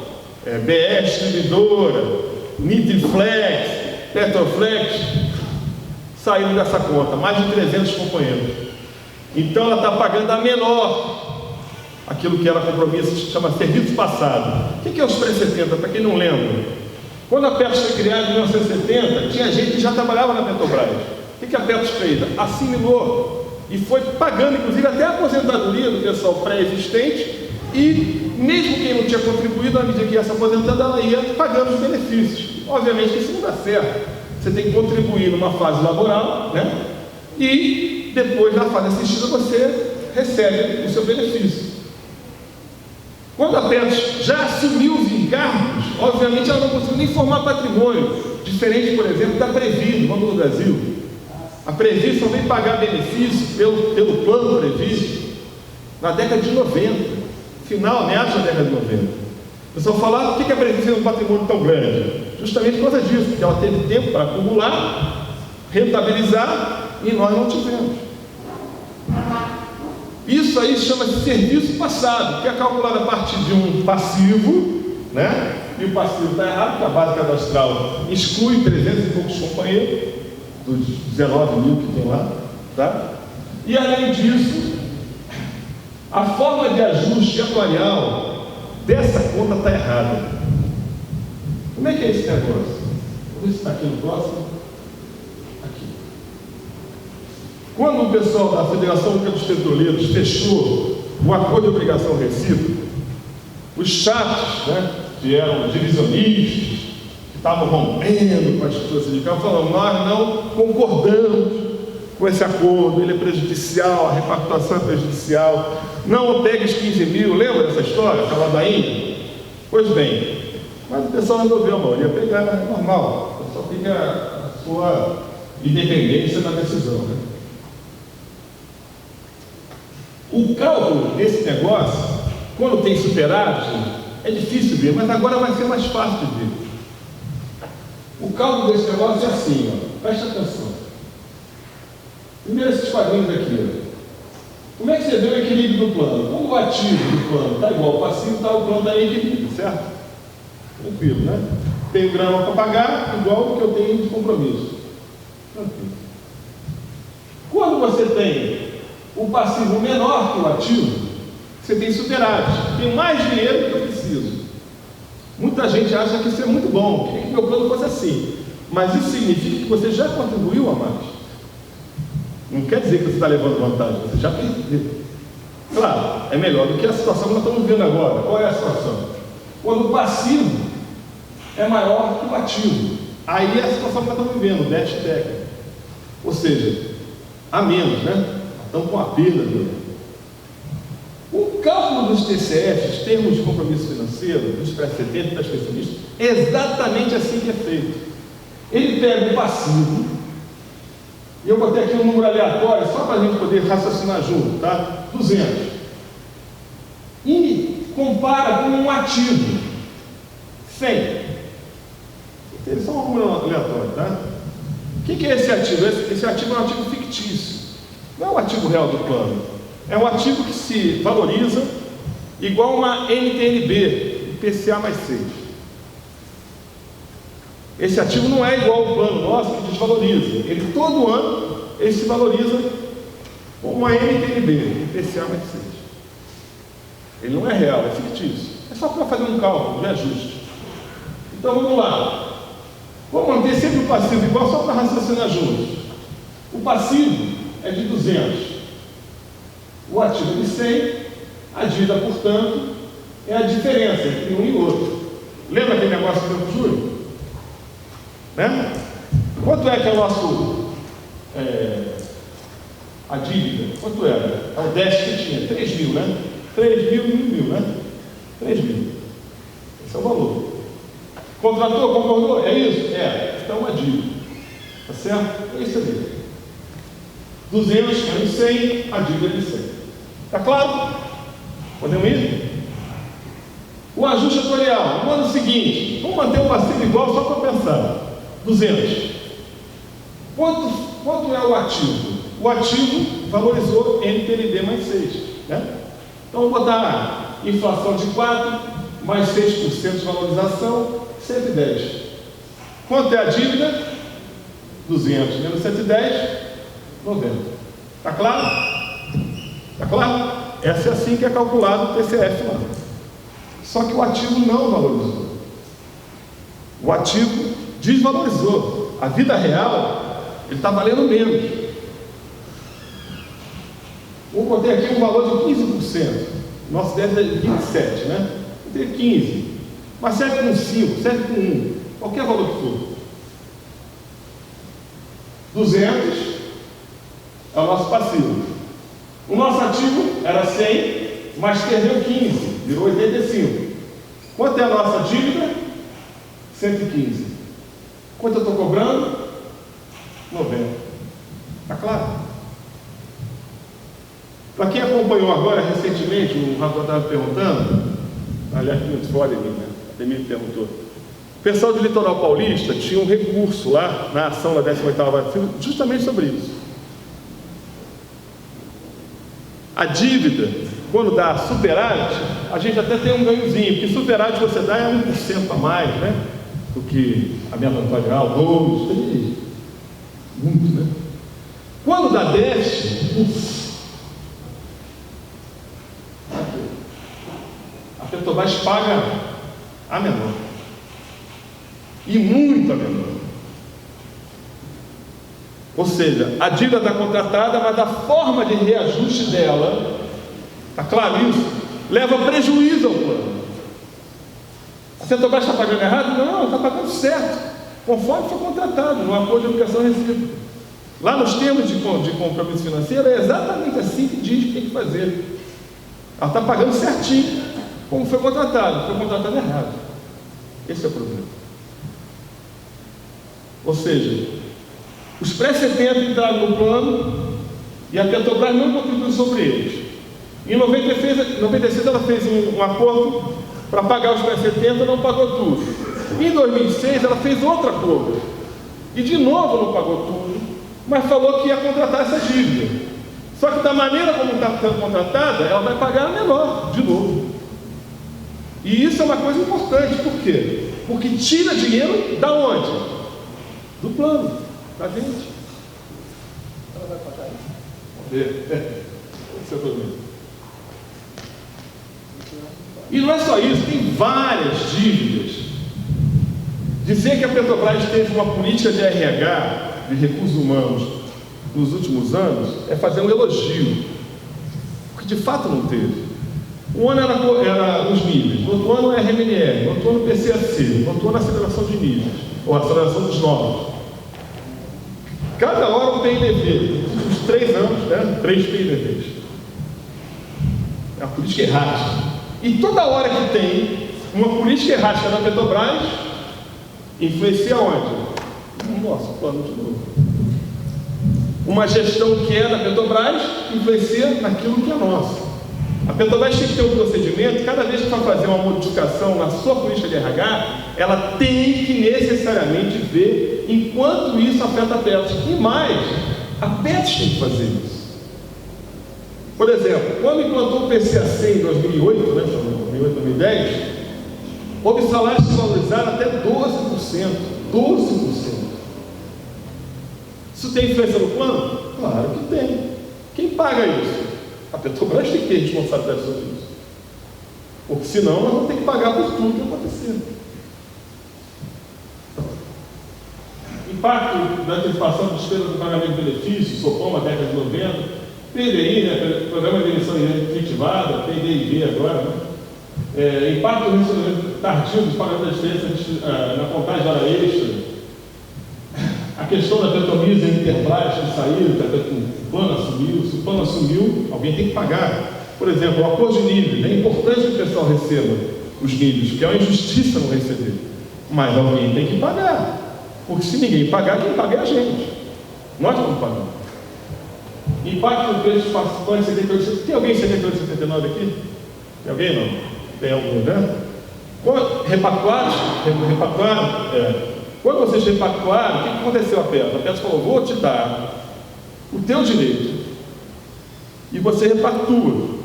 BS Distribuidora, Nitriflex, Petroflex, saíram dessa conta, mais de 300 companheiros. Então ela está pagando a menor aquilo que era compromisso, chama serviço passado. O que é os pré-70? Para quem não lembra, quando a Petros foi criada em 1970, tinha gente que já trabalhava na Petrobras. O que a Petros fez? Assimilou e foi pagando, inclusive, até a aposentadoria do pessoal pré-existente, e mesmo quem não tinha contribuído, à medida que ia se aposentando, ela ia pagando os benefícios. Obviamente isso não dá certo. Você tem que contribuir numa fase laboral, né? E depois, na fase assistida, você recebe o seu benefício. Quando a Petros já assumiu os encargos, obviamente ela não conseguiu nem formar patrimônio, diferente, por exemplo, da Previ, no Banco do Brasil. A Previ só vem pagar benefício pelo plano Previ na década de 90, final, meados da década de 90. O pessoal fala, por que a Previ fez um patrimônio tão grande? Justamente por causa disso, porque ela teve tempo para acumular, rentabilizar, e nós não tivemos. Isso aí chama-se serviço passado, que é calculado a partir de um passivo, né? E o passivo está errado, porque a base cadastral exclui 300 e poucos companheiros, dos 19 mil que tem lá, tá? E além disso, a forma de ajuste atuarial dessa conta está errada. Como é que é esse negócio? Vamos ver se está aqui no próximo. Aqui. Quando o pessoal da Federação Única dos Petroleiros fechou o acordo de obrigação recíproca, os chatos, né, que eram divisionistas, que estavam rompendo com a estrutura sindical, falaram, nós não concordamos com esse acordo, ele é prejudicial, a repactuação é prejudicial, não pegue os 15 mil, lembra dessa história, aquela ladainha? Pois bem, mas o pessoal resolveu, não, ia pegar, é normal, o pessoal fica sua independência na decisão, né? O cálculo desse negócio, quando tem superávit, é difícil ver, mas agora vai ser mais fácil de ver. O cálculo desse negócio é assim, ó, presta atenção. Primeiro esses quadrinhos aqui, ó. Como é que você vê o equilíbrio do plano? Como o ativo do plano está igual ao passivo, tá, o plano está em equilíbrio, certo? Tranquilo, né? Tenho grama para pagar, igual o que eu tenho de compromisso. Tranquilo. Quando você tem o passivo menor que o ativo, você tem superávit, tem mais dinheiro que eu preciso. Muita gente acha que isso é muito bom, queria que meu plano fosse assim. Mas isso significa que você já contribuiu a mais. Não quer dizer que você está levando vantagem, você já perdeu. Claro, é melhor do que a situação que nós estamos vivendo agora. Qual é a situação? Quando o passivo é maior que o ativo. Aí é a situação que nós estamos vivendo, o déficit técnico. Ou seja, a menos, né? Estamos com a perda dele. O cálculo dos TCFs, termos de compromisso financeiro, dos pré-70 e das pensionistas, é exatamente assim que é feito. Ele pega o passivo, e eu botei aqui um número aleatório, só para a gente poder raciocinar junto, tá? 200. E compara com um ativo, 100. Ele é só um número aleatório, tá? O que é esse ativo? Esse ativo é um ativo fictício. Não é o ativo real do plano. É um ativo que se valoriza igual uma NTNB, IPCA mais 6. Esse ativo não é igual ao plano nosso que desvaloriza. Ele todo ano ele se valoriza como uma NTNB, IPCA mais 6. Ele não é real, é fictício. É só para fazer um cálculo de ajuste. Então vamos lá. Vou manter sempre o passivo igual, só para raciocinar juntos. O passivo é de 200. O ativo é de 100. A dívida, portanto, é a diferença entre um e outro. Lembra aquele negócio que eu com Júlio? Né? Quanto é que é o nosso a dívida? Quanto era? É o déficit que tinha, 3 mil, né? 3 mil e 1 mil, né? 3 mil. Esse é o valor. Contratou, concordou? É isso? É. Então uma dívida. Tá certo? É isso aí. 200 menos 100, a dívida é de 100. Tá claro? Podemos ir? O ajuste atuarial. No ano seguinte, vamos manter o passivo igual só para pensar. 200. Quanto é o ativo? O ativo valorizou NTNB mais 6. Né? Então, vou botar inflação de 4, mais 6% de valorização, 110. Quanto é a dívida? 200 menos 110, 90. Está claro? Está claro? Essa é assim que é calculado o TCF lá. Só que o ativo não valorizou. O ativo desvalorizou. A vida real, ele está valendo menos. Vou botar aqui um valor de 15%. Nosso débito é de 27, né? Tem 15. Mas serve com 5, serve com 1. Qualquer valor que for. 200 é o nosso passivo. O nosso ativo era 100, mas perdeu 15, virou 85. Quanto é a nossa dívida? 115. Quanto eu estou cobrando? 90. Está claro? Para quem acompanhou agora recentemente, o Rafael estava perguntando, aliás, muito fora de mim, né? Até me perguntou. O pessoal do Litoral Paulista tinha um recurso lá na ação da 18ª vacina, justamente sobre isso. A dívida, quando dá superávit, a gente até tem um ganhozinho, porque superávit você dá é 1% a mais, né? Do que a minha vantagem real, 2, 3, muito, né? Quando dá déficit, a Petrobras paga a menor. E muito a menor. Ou seja, a dívida está contratada, mas a forma de reajuste dela, está claro isso? Leva prejuízo ao plano. A Petrobras está pagando errado? Não, está pagando certo, conforme foi contratado, no acordo de obrigação recíproca. Lá nos termos de compromisso financeiro, é exatamente assim que diz que tem que fazer. Ela está pagando certinho, como foi contratado errado. Esse é o problema. Ou seja, Os pré-70 entraram no plano e a Petrobras não contribuiu sobre eles. Em 96 ela fez um acordo para pagar os pré-70, não pagou tudo. Em 2006 ela fez outro acordo e de novo não pagou tudo, mas falou que ia contratar essa dívida. Só que da maneira como está sendo contratada, ela vai pagar menor de novo. E isso é uma coisa importante, por quê? Porque tira dinheiro da onde? Do plano, da gente. Ela vai pagar isso? Vamos ver. E não é só isso, tem várias dívidas. Dizer que a Petrobras teve uma política de RH, de recursos humanos, nos últimos anos, é fazer um elogio. Porque de fato não teve. Um ano era os níveis, no outro ano é RMNR, no outro ano PCAC, no outro ano aceleração de níveis, ou aceleração dos novos. Cada hora um PNDV, nos últimos 3 anos, né? 3 PNDVs. É uma política errática. E toda hora que tem uma política errática da Petrobras, influencia onde? No nosso plano de novo. Uma gestão que é da Petrobras influencia naquilo que é nosso. A Petrobras tem que ter um procedimento, cada vez que vai fazer uma modificação na sua política de RH, ela tem que necessariamente ver enquanto isso afeta a Petros. E mais, a Petros tem que fazer isso. Por exemplo, quando implantou o PCAC em 2008, né, 2008, 2010, houve salários que valorizaram até 12%. 12%. Isso tem influência no plano? Claro que tem. Quem paga isso? A Petrobras tem que ter responsabilidade sobre isso. Porque senão nós vamos ter que pagar por tudo que acontecer. Impacto da antecipação de despesa do pagamento de benefícios, SOCOM, década de 90, PDI, né, Programa de Emissão Efetivada, PDIV agora, né? Impacto do recebimento tardio dos pagamentos das despesas na contagem de hora extra. A questão da Petrobras e Interplast que saíram, que o plano assumiu. Se o plano assumiu, alguém tem que pagar. Por exemplo, o acordo de níveis. É importante que o pessoal receba os níveis, porque é uma injustiça não receber. Mas alguém tem que pagar. Porque se ninguém pagar, quem paga é a gente. Nós vamos pagar. Impacto do preço dos participantes 78. Tem alguém 78 79 aqui? Tem alguém? Não? Tem algum, né? Repactuaram? Quando vocês repactuaram, o que aconteceu a Petros? A Petros falou, vou te dar o teu direito e você repactua. O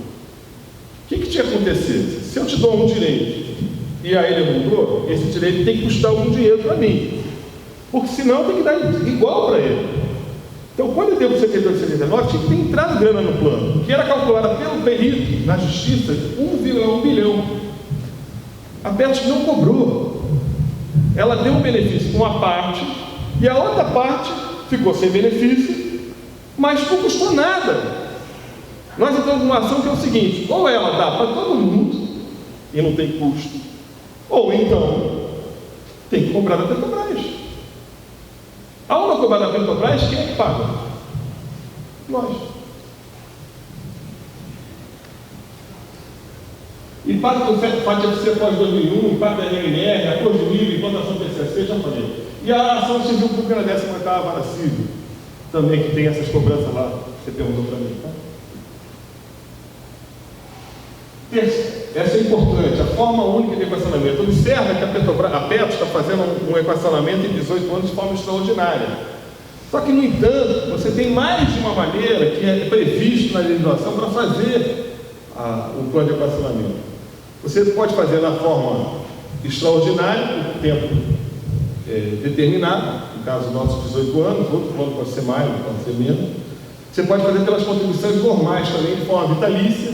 que tinha acontecido? Se eu te dou um direito e a ele mudou, esse direito tem que custar algum dinheiro para mim, porque senão tem que dar igual para ele. Então, quando eu dei para o 72,79, tinha que ter entrado grana no plano, que era calculada pelo perito na justiça 1,1 bilhão. A Petros não cobrou. Ela deu um benefício com uma parte e a outra parte ficou sem benefício, mas não custou nada. Nós entramos numa ação que é o seguinte: ou ela dá para todo mundo e não tem custo, ou então tem que cobrar da Petrobras. Ao não cobrar da Petrobras, quem é que paga? Nós. Impacto do FAT-FC pós-2001, impacto da RMNR, acordo de nível, implantação do PCAC, já falei. E a ação civil pública na 18ª vara civil, também que tem essas cobranças lá, você perguntou para mim, tá? Essa é importante, a forma única de equacionamento. Observa que a Petros está fazendo um equacionamento em 18 anos de forma extraordinária. Só que, no entanto, você tem mais de uma maneira que é previsto na legislação para fazer o plano de equacionamento. Você pode fazer na forma extraordinária, por tempo determinado, no caso nossos 18 anos, outro plano pode ser mais, pode ser menos. Você pode fazer pelas contribuições normais também, de forma vitalícia.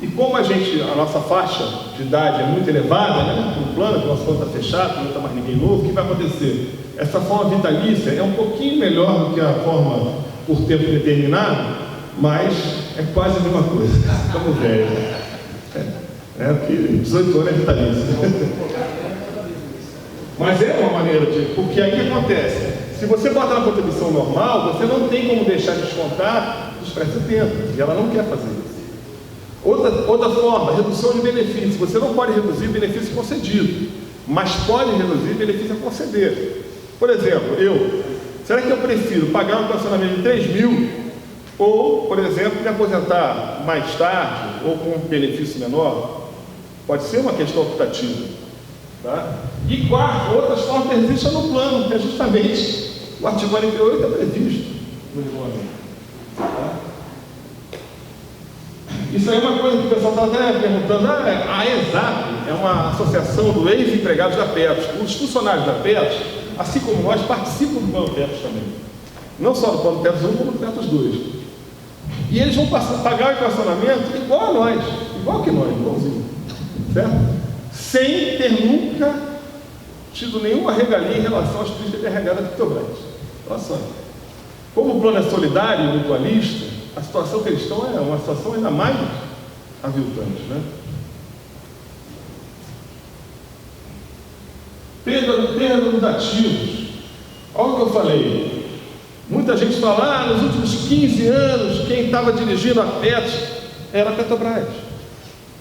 E como a nossa faixa de idade é muito elevada, né, no plano, que o nosso plano está fechado, não está mais ninguém novo, o que vai acontecer? Essa forma vitalícia é um pouquinho melhor do que a forma por tempo determinado, mas é quase a mesma coisa. Estamos velhos. Porque 18 anos é vitalício. Mas é uma maneira de... Porque aí o que acontece? Se você bota na contribuição normal, você não tem como deixar de descontar dos pré-70. E ela não quer fazer isso. Outra forma, redução de benefícios. Você não pode reduzir benefício concedido, mas pode reduzir benefício a conceder. Por exemplo, Será que eu prefiro pagar um pensionamento de 3 mil ou, por exemplo, me aposentar mais tarde ou com um benefício menor? Pode ser uma questão optativa. Tá? E quarto, outras formas de resistência no plano, que é justamente o artigo 48 é previsto no regulamento. Tá? Isso aí é uma coisa que o pessoal está até perguntando. A ESAP é uma associação do ex-empregados da PETS. Os funcionários da PETS, assim como nós, participam do plano PETS também. Não só do plano PETS 1, como do PETS 2. E eles vão pagar o equacionamento igual a nós, igual que nós, igualzinho. Certo? Sem ter nunca tido nenhuma regalia em relação aos custos de RH da Petrobras. Olha só. Como o plano é solidário e mutualista, a situação que eles estão é uma situação ainda mais aviltante, né? Perda dos ativos. Olha o que eu falei. Muita gente fala, nos últimos 15 anos, quem estava dirigindo a PET era a Petrobras.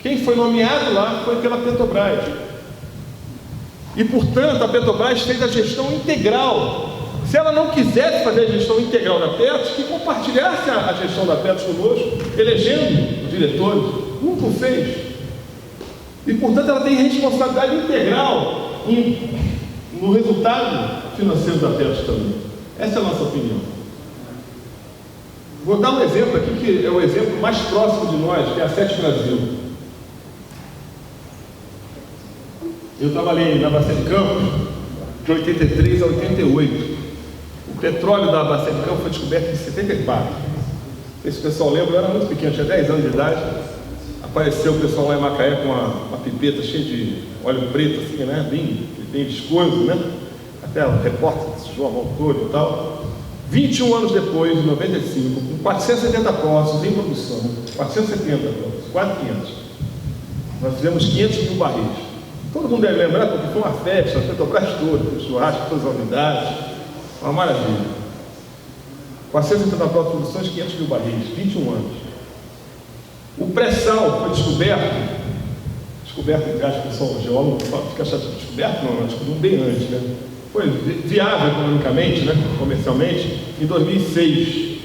Quem foi nomeado lá foi pela Petrobras. E, portanto, a Petrobras fez a gestão integral. Se ela não quisesse fazer a gestão integral da PET, que compartilhasse a gestão da PET conosco, elegendo os diretores. Nunca o fez. E, portanto, ela tem responsabilidade integral no resultado financeiro da PET também. Essa é a nossa opinião. Vou dar um exemplo aqui, que é o exemplo mais próximo de nós, que é a Sete Brasil. Eu trabalhei na Bacia de Campos de 83 a 88. O petróleo da Bacia de Campos foi descoberto em 74. Não sei se o pessoal lembra, eu era muito pequeno, tinha 10 anos de idade. Apareceu o pessoal lá em Macaé com uma pipeta cheia de óleo preto, assim, né? Bem viscoso, né? Até o repórter sujou a mão toda e tal. 21 anos depois, em 95, com 470 poços em produção, 470 poços, quase 500. Nós fizemos 500 mil barris. Todo mundo deve lembrar, porque foi uma festa, a Petrobras toda, o churrasco, todas as unidades, uma maravilha. 470 poços de produções, 500 mil barris, 21 anos. O pré-sal foi descoberto, entre aspas, o pessoal geólogo fica chateado, descoberto não, descobriu bem antes, né? Foi viável economicamente, né, comercialmente, em 2006.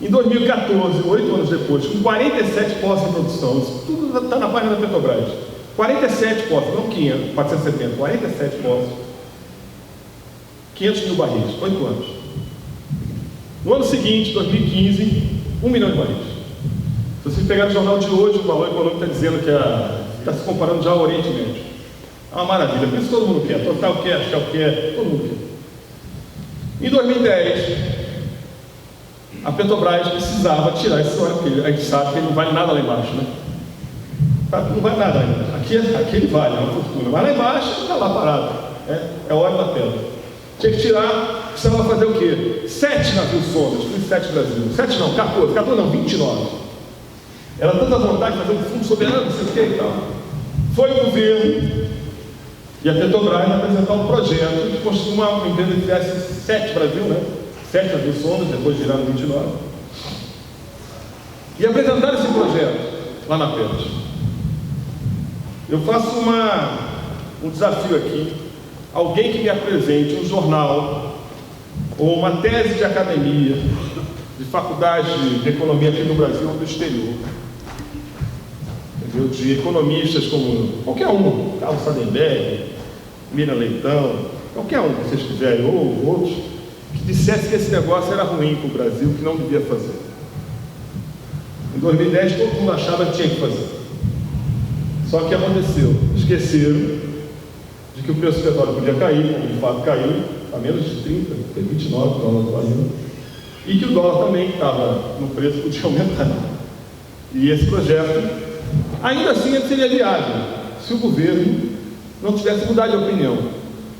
Em 2014, 8 anos depois, com 47 poços em produção, isso tudo está na página da Petrobras. 47 poços, não 500, 470, 47 poços. 500 mil barris, 8 anos. No ano seguinte, 2015, 1 milhão de barris. Se vocês pegarem o jornal de hoje, o Valor Econômico está dizendo que está se comparando já ao Oriente Médio. É uma maravilha, por isso todo mundo quer, Total quer, Shell quer, todo mundo quer. Em 2010, a Petrobras precisava tirar esse óleo, porque a gente sabe que ele não vale nada lá embaixo, né? Não vale nada ainda. Aqui ele vale, é uma fortuna. Mas lá embaixo está lá parado. É óleo da pedra. Tinha que tirar, precisava fazer o quê? 7 navios sondas, foi 7 Brasil. 7 não, 14 não, 29. Era tanta vontade de fazer um fundo soberano, não sei o que e tal. Foi o governo e a Petrobras apresentar um projeto de construir uma empresa que fizesse 7 Brasil, né? 7 navios sondas, depois viraram 29. E apresentaram esse projeto lá na PET. Eu faço um desafio aqui. Alguém que me apresente um jornal ou uma tese de academia, de faculdade de economia aqui no Brasil ou do exterior, entendeu? De economistas como qualquer um, Carlos Sadenberg, Miriam Leitão, qualquer um que vocês quiserem, ou outros, que dissesse que esse negócio era ruim para o Brasil, que não devia fazer. Em 2010 todo mundo achava que tinha que fazer. Só que aconteceu, esqueceram de que o preço do petróleo podia cair, como de fato caiu, a menos de 30, foi 29 dólares do barril, e que o dólar também estava no preço, podia aumentar. E esse projeto, ainda assim, ele seria viável, se o governo não tivesse mudado de opinião.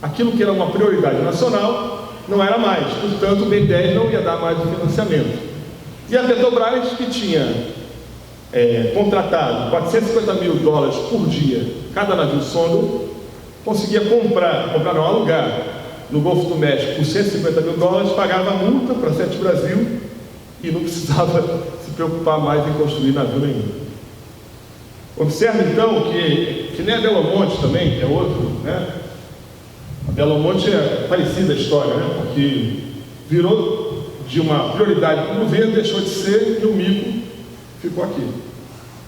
Aquilo que era uma prioridade nacional, não era mais, portanto o BNDES não ia dar mais o financiamento. E a Petrobras, que tinha contratado 450 mil dólares por dia cada navio sonda, conseguia comprar não, alugar no Golfo do México por 150 mil dólares, pagava a multa para a Sete Brasil e não precisava se preocupar mais em construir navio nenhum. Observe então que nem a Belo Monte também, que é outro, né? A Belo Monte é parecida a história, né? Porque virou de uma prioridade para o governo, deixou de ser, e o mico ficou aqui,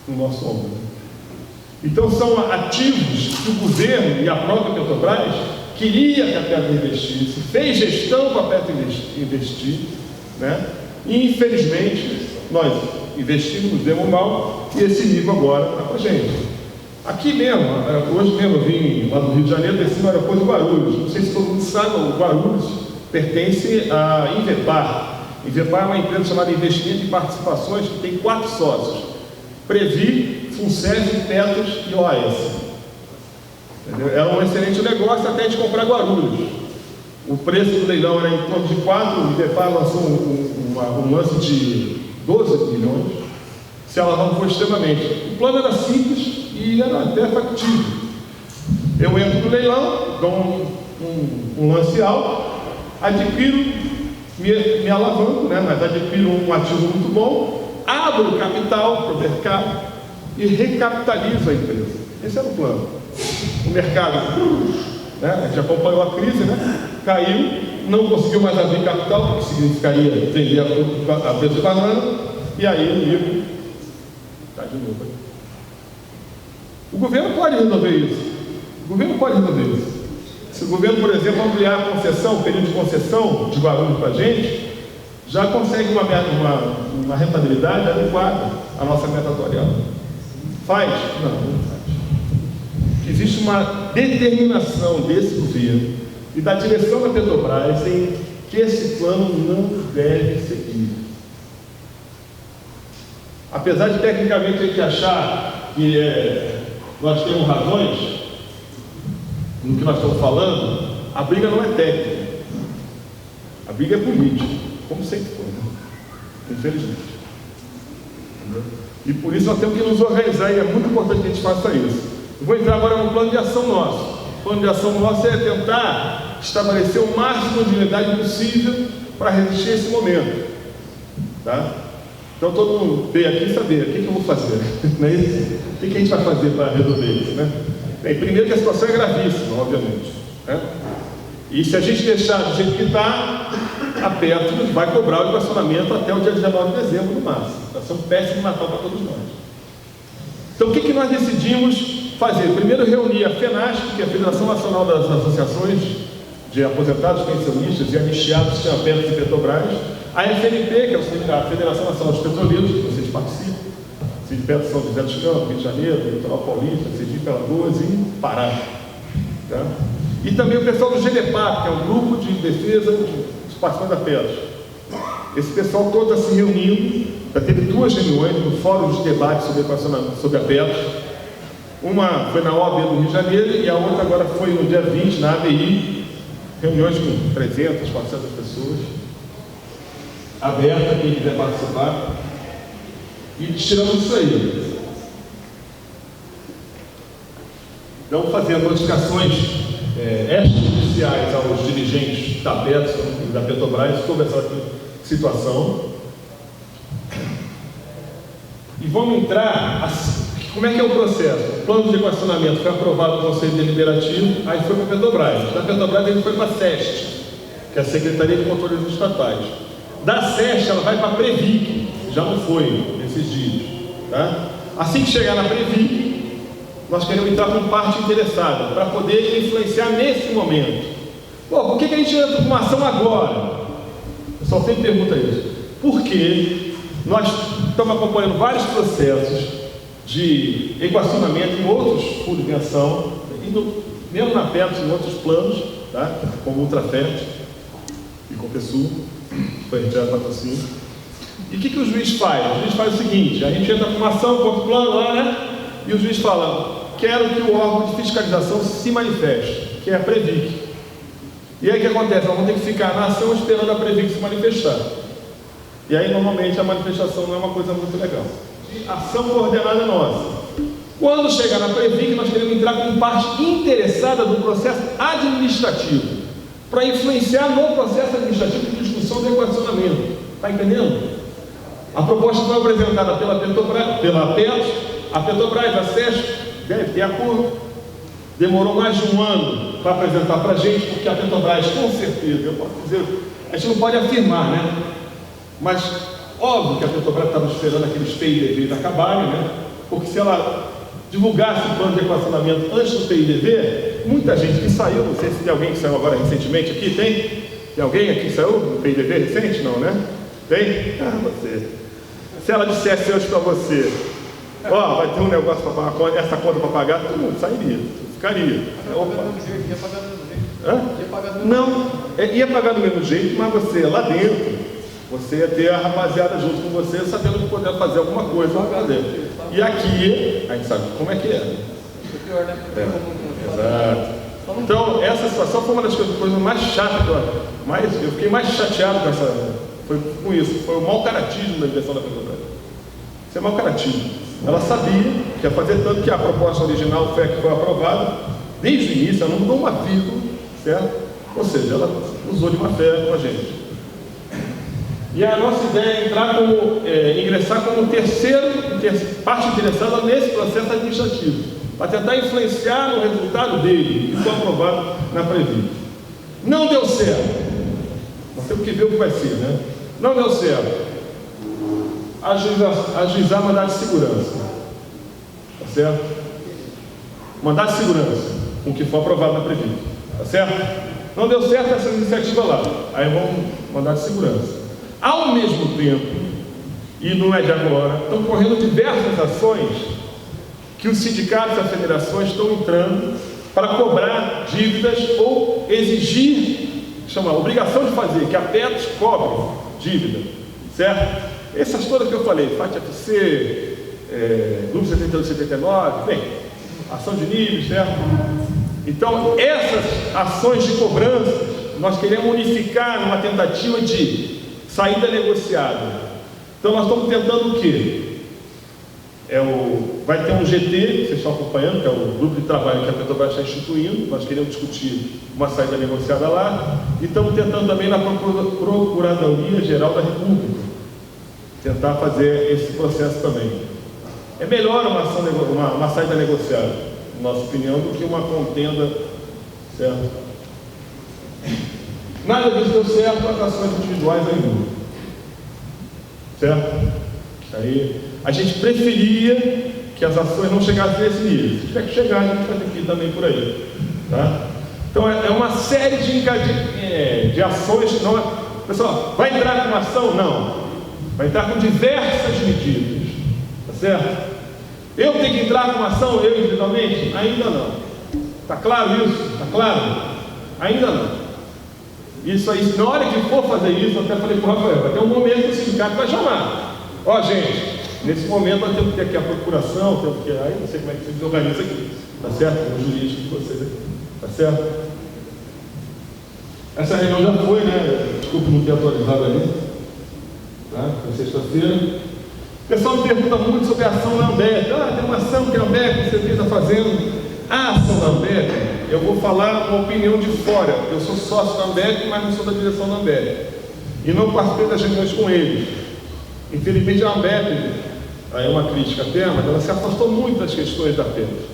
no nosso ombro. Então são ativos que o governo e a própria Petrobras queria que a Petro investisse, fez gestão para a Petro investir, né? E infelizmente nós investimos, demos mal, e esse nível agora está com a gente. Aqui mesmo, hoje mesmo eu vim lá do Rio de Janeiro, desci no aeroporto de Guarulhos. Não sei se todo mundo sabe, o Guarulhos pertence à Invepar. Invepar é uma empresa chamada Investimento em Participações, que tem 4 sócios: Previ, Funces, Petros e OAS. Entendeu? Era um excelente negócio até a gente comprar Guarulhos. O preço do leilão era em torno de 4, o Invepar lançou um lance de 12 milhões, se ela não for extremamente. O plano era simples e era até factível. Eu entro no leilão, dou um lance alto, adquiro, me alavanco, né, mas adquiro um ativo muito bom, abro o capital para o mercado e recapitalizo a empresa. Esse era o plano. O mercado, né, a gente acompanhou a crise, né, caiu, não conseguiu mais abrir capital, porque significaria vender a preço de banana, e aí o livro está de novo. O governo pode resolver isso. O governo pode resolver isso. Se o governo, por exemplo, ampliar a concessão, o período de concessão de Guarulhos para a gente, já consegue uma rentabilidade adequada à nossa meta atuarial. Faz? Não, não faz. Existe uma determinação desse governo e da direção da Petrobras em que esse plano não deve seguir. Apesar de tecnicamente a gente achar que nós temos razões no que nós estamos falando, a briga não é técnica, a briga é política, como sempre foi, né? Infelizmente. Entendeu? E por isso nós temos que nos organizar, e é muito importante que a gente faça isso. Eu vou entrar agora no plano de ação nosso. O plano de ação nosso é tentar estabelecer o máximo de unidade possível para resistir a esse momento. Tá? Então todo mundo veio aqui saber o que eu vou fazer. Não é isso? O que a gente vai fazer para resolver isso, né? Bem, primeiro que a situação é gravíssima, obviamente, né? E se a gente deixar do jeito que está, a Petro vai cobrar o equacionamento até o dia 19 de dezembro, no máximo. Vai ser um péssimo Natal para todos nós. Então o que nós decidimos fazer? Primeiro reunir a FENASP, que é a Federação Nacional das Associações de Aposentados, Pensionistas e Anistiados, que é a Petro e Petrobras, a FNP, que é a Federação Nacional dos Petroleiros, que vocês participam, Sindicato São José dos Campos, Rio de Janeiro, Litoral Paulista, Sergipe, Alagoas e Pará. Tá? E também o pessoal do GENEPAR, que é um grupo de defesa dos participantes da Petro. Esse pessoal todo está se reunindo, já teve 2 reuniões no Fórum de Debate sobre a Petro. Uma foi na OAB do Rio de Janeiro e a outra agora foi no dia 20, na ABI, reuniões com 300, 400 pessoas, aberta, quem quiser participar. E tiramos isso aí. Então, fazendo notificações extrajudiciais aos dirigentes da Petro e da Petrobras sobre essa situação. E vamos entrar, como é que é o processo? O plano de equacionamento foi aprovado no Conselho Deliberativo, aí foi para a Petrobras. Da Petrobras ele foi para a SEST, que é a Secretaria de Controle dos Estatais. Da SEST ela vai para a Previc, já não foi nesses dias. Tá? Assim que chegar na Previc, nós queremos entrar com parte interessada, para poder influenciar nesse momento. Pô, por que a gente entra com uma ação agora? O pessoal sempre pergunta isso. Porque nós estamos acompanhando vários processos de equacionamento em outros fundos de pensão, mesmo na Petro, em outros planos, tá? Como Ultrafert e Compesul, que foi retirado patrocínio. E o que o juiz faz? O juiz faz o seguinte: a gente entra com uma ação contra o plano lá, né? E o juiz fala: quero que o órgão de fiscalização se manifeste, que é a Previc. E aí o que acontece? Nós vamos ter que ficar na ação esperando a Previc se manifestar. E aí normalmente a manifestação não é uma coisa muito legal. Ação coordenada nossa. Quando chegar na Previc, nós queremos entrar com parte interessada do processo administrativo, para influenciar no processo administrativo de discussão do equacionamento. Está entendendo? A proposta foi apresentada pela Petro, a Petrobras, a SESC, deve ter acordo. Demorou mais de um ano para apresentar para a gente, porque a Petrobras, com certeza, eu posso dizer, a gente não pode afirmar, né? Mas óbvio que a Petrobras estava esperando aqueles PIDVs acabarem, né? Porque se ela divulgasse o plano de equacionamento antes do PIDV, muita gente que saiu, não sei se tem alguém que saiu agora recentemente aqui, tem alguém aqui que saiu do PIDV recente? Não, né? Tem? Ah, você. Se ela dissesse hoje para você, ó, vai ter um negócio para pagar, essa conta para pagar, todo mundo sairia, ficaria. Opa. Não, ia pagar do mesmo jeito, mas você lá dentro, você ia ter a rapaziada junto com você, sabendo que poder fazer alguma coisa para fazer. E aqui, a gente sabe como é que é. Exato. Então, essa situação foi uma das coisas mais chatas, eu fiquei mais chateado com isso. Foi o mau caratismo da direção da Petrobras. Isso é mau caratismo. Ela sabia que ia fazer tanto que a proposta original foi a que foi aprovada, desde o início, ela não mudou uma vírgula, certo? Ou seja, ela usou de má fé com a gente. E a nossa ideia é ingressar como parte interessada nesse processo administrativo, para tentar influenciar no resultado dele, que foi aprovado na Previ. Não deu certo. Nós temos que ver o que vai ser, né? Não deu certo. Ajuizar mandado de segurança. Tá certo? Mandado de segurança, com o que foi aprovado na Previ. Tá certo? Não deu certo essa iniciativa lá. Aí vamos mandar de segurança. Ao mesmo tempo, e não é de agora, estão correndo diversas ações que os sindicatos e as federações estão entrando para cobrar dívidas ou exigir, obrigação de fazer, que a Petros cobre dívida, certo? Essas todas que eu falei, FAT-FC, Grupo 78 e 79, bem, ação de níveis, certo? Então, essas ações de cobrança, nós queremos unificar numa tentativa de saída negociada. Então nós estamos tentando o quê? Vai ter um GT, vocês estão acompanhando, que é o grupo de trabalho que a Petrobras está instituindo. Nós queremos discutir uma saída negociada lá. E estamos tentando também na Procuradoria Geral da República tentar fazer esse processo também. É melhor uma saída negociada, na nossa opinião, do que uma contenda, certo? Nada disso deu certo, as ações individuais ainda. Certo? Aí, a gente preferia que as ações não chegassem nesse nível. Se tiver que chegar, a gente vai ter que ir também por aí. Tá? Então, é uma série de ações. Não, pessoal, vai entrar com uma ação? Não. Vai entrar com diversas medidas. Tá certo? Eu tenho que entrar com uma ação, eu individualmente? Ainda não. Está claro isso? Está claro? Ainda não. Isso aí, na hora que for fazer isso, eu até falei para o Rafael, vai ter um momento que o sindicato vai chamar. Ó, gente, nesse momento nós temos que ter aqui a procuração, temos que aí não sei como é que se desorganiza aqui, tá certo? O jurídico de vocês aqui, tá certo? Essa reunião já foi, né? Desculpa não ter atualizado ali, tá? Foi sexta-feira. O pessoal me pergunta muito sobre a ação da Ambev. Tem uma ação que a Ambev, você está fazendo. A ação da Ambev, eu vou falar uma opinião de fora. Eu sou sócio da Ambev, mas não sou da direção da Ambev. E não participei das reuniões com eles. Infelizmente a Ambev, aí é uma crítica até, mas ela se afastou muito das questões da Petros.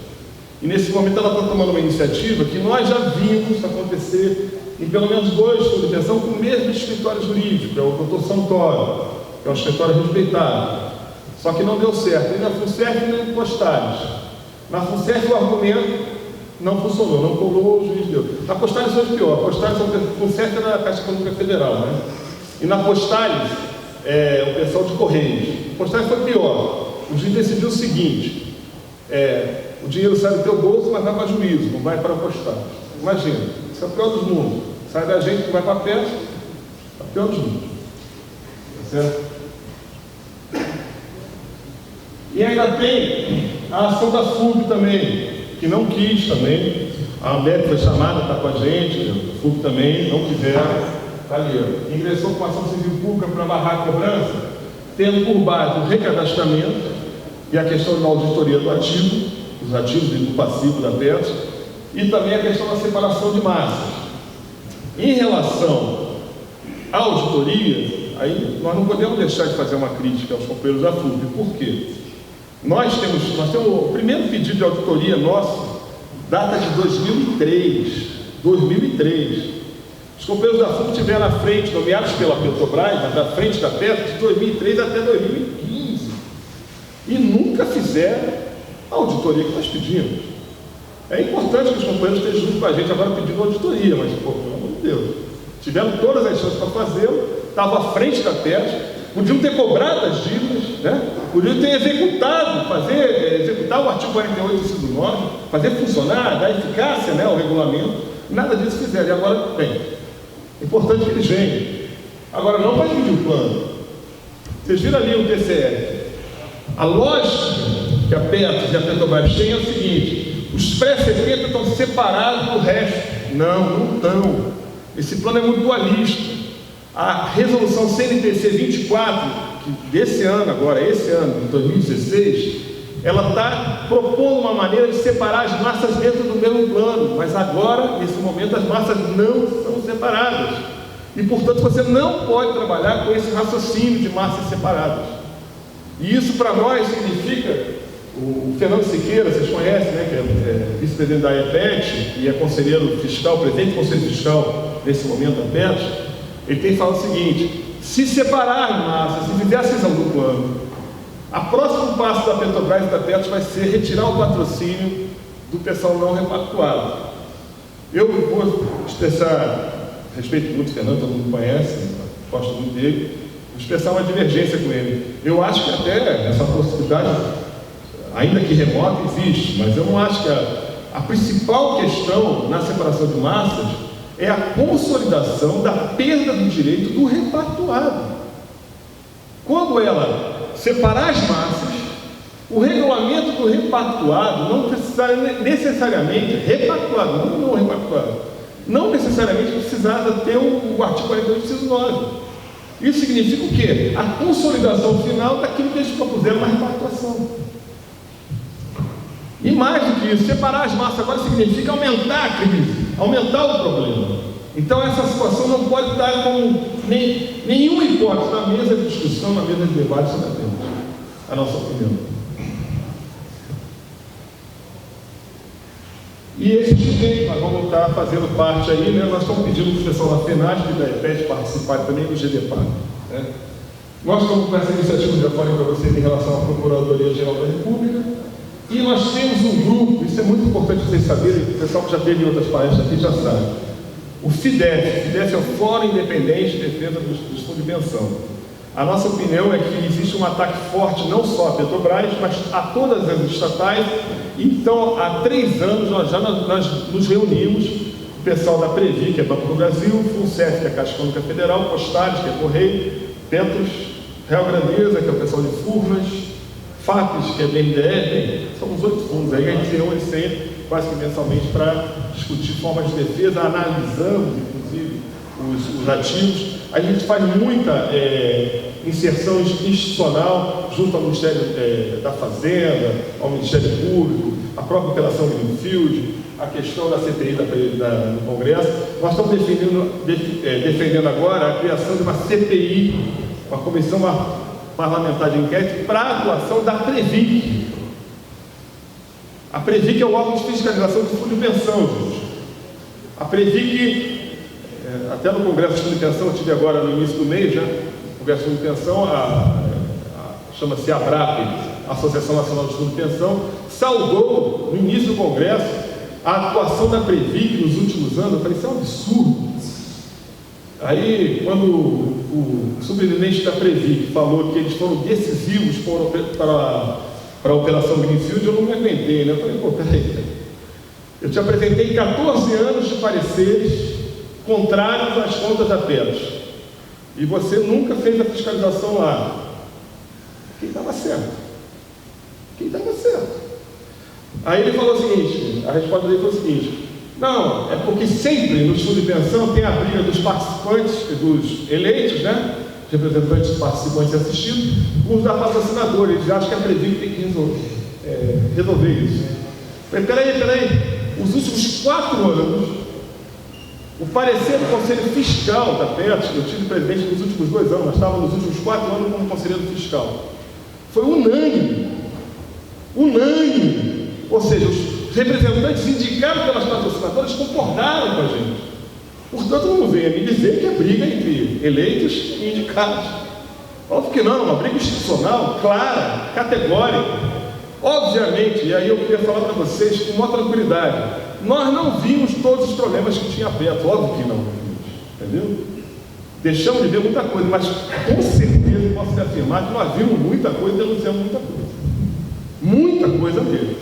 E nesse momento ela está tomando uma iniciativa que nós já vimos acontecer em pelo menos 2 sob pensão com o mesmo escritório jurídico, é o Dr. Santoro, que é um escritório respeitado. Só que não deu certo, nem na FUNSERF nem no Postales. Na FUNSERF o argumento não funcionou, não colou, o juiz deu. Na Postales foi pior, a Postales, a FUNSERF era a Caixa Econômica Federal, né? E na Postales, o pessoal de Correios. A Postales foi pior. O juiz decidiu o seguinte, o dinheiro sai do teu bolso, mas vai para juízo, não vai para a Postales. Imagina, isso é o pior dos mundos. Sai da gente que vai para a Petros, é o pior dos mundos. Tá certo? E ainda tem a ação da FUB também, que não quis também. A Ambev foi chamada, está com a gente, a FUB também, não quiseram. Está ali, ingressou com a ação civil pública para barrar a cobrança, tendo por base o recadastramento e a questão da auditoria do ativo, dos ativos e do passivo da Petros, e também a questão da separação de massas. Em relação à auditoria, aí nós não podemos deixar de fazer uma crítica aos companheiros da FUB. Por quê? Nós temos o primeiro pedido de auditoria nosso, data de 2003. Os companheiros da FUB estiveram à frente, nomeados pela Petrobras, mas à frente da Petro, de 2003 até 2015. E nunca fizeram a auditoria que nós pedimos. É importante que os companheiros estejam junto com a gente agora pedindo auditoria, mas, pô, pelo amor de Deus, tiveram todas as chances para fazê-lo, estavam à frente da Petro, podiam ter cobrado as dívidas, né? Podiam ter executar o artigo 48 do inciso 9, fazer funcionar, dar eficácia, né, ao regulamento. Nada disso fizeram. E agora, bem, é importante que eles venham. Agora, não vai pedir o plano. Vocês viram ali o TCE. A lógica que a Petro e a Petrobras têm é o seguinte: os pré-70 estão separados do resto. Não estão. Esse plano é muito dualista. A resolução CNPC 24, desse ano agora, esse ano, de 2016, ela está propondo uma maneira de separar as massas dentro do mesmo plano, mas agora, nesse momento, as massas não são separadas. E, portanto, você não pode trabalhar com esse raciocínio de massas separadas. E isso, para nós, significa... O Fernando Siqueira, vocês conhecem, né, que é vice-presidente da EPET e é conselheiro fiscal, presidente do Conselho Fiscal, nesse momento, da EPET, ele tem falado o seguinte: se separar as massas, se fizer a cisão do plano, a próximo passo da Petrobras e da Petro vai ser retirar o patrocínio do pessoal não repactuado. Eu vou expressar, respeito muito o Fernando, todo mundo conhece, gosto muito dele, vou expressar uma divergência com ele. Eu acho que até essa possibilidade, ainda que remota, existe, mas eu não acho que a principal questão na separação de massas é a consolidação da perda do direito do repactuado. Quando ela separar as massas, o regulamento do repactuado não precisará necessariamente, repactuado, não repactuado, não necessariamente precisava ter o artigo 48, inciso 9. Isso significa o quê? A consolidação final daquilo que eles propuseram na repactuação. E mais do que isso, separar as massas agora significa aumentar a crise, aumentar o problema. Então essa situação não pode estar com nenhuma hipótese na mesa de discussão, na mesa de debate sobre a tema. A nossa opinião. E esse estudante, nós vamos estar fazendo parte aí, né? Nós estamos pedindo para o pessoal da FENASP e da EPET participarem também do GDPAR. Né? Nós estamos com essa iniciativa, já falei para vocês, em relação à Procuradoria-Geral da República. E nós temos um grupo, isso é muito importante vocês saberem, o pessoal que já teve em outras palestras aqui já sabe. O FIDEF. O FIDEF é o Fórum Independente de Defesa dos Fundos de Pensão. A nossa opinião é que existe um ataque forte não só à Petrobras, mas a todas as estatais. Então, há 3 anos, nós nos reunimos, o pessoal da Previ, que é Banco do Brasil, FUNCEF, que é a Caixa Econômica Federal, Postales, que é Correio, Petros, Real Grandeza, que é o pessoal de Furnas, FAPES, que é BNDES, são os 8 fundos aí, a gente se reúne sempre, quase que mensalmente, para discutir formas de defesa, analisamos, inclusive, os ativos. A gente faz muita inserção institucional junto ao Ministério da Fazenda, ao Ministério Público, a própria Operação Greenfield, a questão da CPI no Congresso. Nós estamos defendendo agora a criação de uma CPI, uma Comissão Parlamentar de Inquérito, para a atuação da Previc. A Previc é o órgão de fiscalização do fundo de pensão, gente. A Previc, até no Congresso de Fundo de Pensão, eu tive agora no início do mês, né? O Congresso de Fundo de Pensão, chama-se ABRAP, Associação Nacional de Fundo de Pensão, saudou no início do Congresso a atuação da Previc nos últimos anos. Eu falei, isso é um absurdo. Aí, quando o superintendente da Previc falou que eles foram decisivos para a Operação Greenfield, eu não me aguentei, né? Eu falei, pô, peraí. Eu te apresentei 14 anos de pareceres contrários às contas da Petros. E você nunca fez a fiscalização lá. Quem estava certo? Quem estava certo? Aí ele falou o seguinte, a resposta dele foi o seguinte: não, é porque sempre nos fundos de pensão tem a briga dos participantes, dos eleitos, né? Representantes participantes assistidos, com os da patrocinadora. Eles acham que a Previc tem que resolver isso. Mas peraí, os últimos 4 anos, o parecer do Conselho Fiscal da Petros, que eu tive presidente nos últimos 2 anos, nós estávamos nos últimos 4 anos como conselheiro fiscal, foi unânime. Ou seja, os representantes indicados pelas patrocinadoras concordaram com a gente. Portanto, não venha me dizer que é briga entre eleitos e indicados. Óbvio que não, é uma briga institucional, clara, categórica. Obviamente, e aí eu queria falar para vocês com maior tranquilidade, nós não vimos todos os problemas que tinha perto, óbvio que não vimos, entendeu? Deixamos de ver muita coisa, mas com certeza posso te afirmar que nós vimos muita coisa e denunciamos muita coisa. Muita coisa mesmo.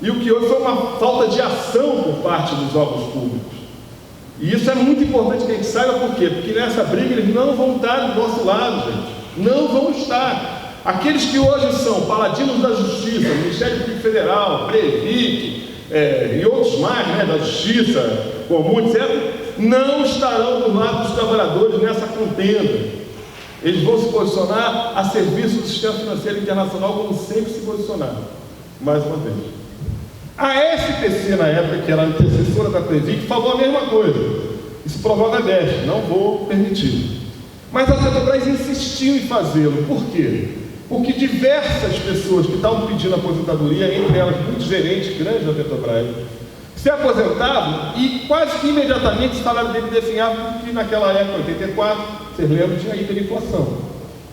E o que houve foi uma falta de ação por parte dos órgãos públicos. E isso é muito importante que a gente saiba por quê? Porque nessa briga eles não vão estar do nosso lado, gente. Não vão estar. Aqueles que hoje são paladinos da Justiça, Ministério Público Federal, Previc, e outros mais, né, da Justiça Comum, etc., não estarão do lado dos trabalhadores nessa contenda. Eles vão se posicionar a serviço do sistema financeiro internacional, como sempre se posicionaram. Mais uma vez. A SPC, na época, que era a antecessora da Previc, falou a mesma coisa. Isso provoca déficit, não vou permitir. Mas a Petrobras insistiu em fazê-lo. Por quê? Porque diversas pessoas que estavam pedindo aposentadoria, entre elas muitos gerentes grandes da Petrobras, se aposentavam e quase que imediatamente o salário dele definhava, porque naquela época, 84, vocês lembram, tinha hiperinflação,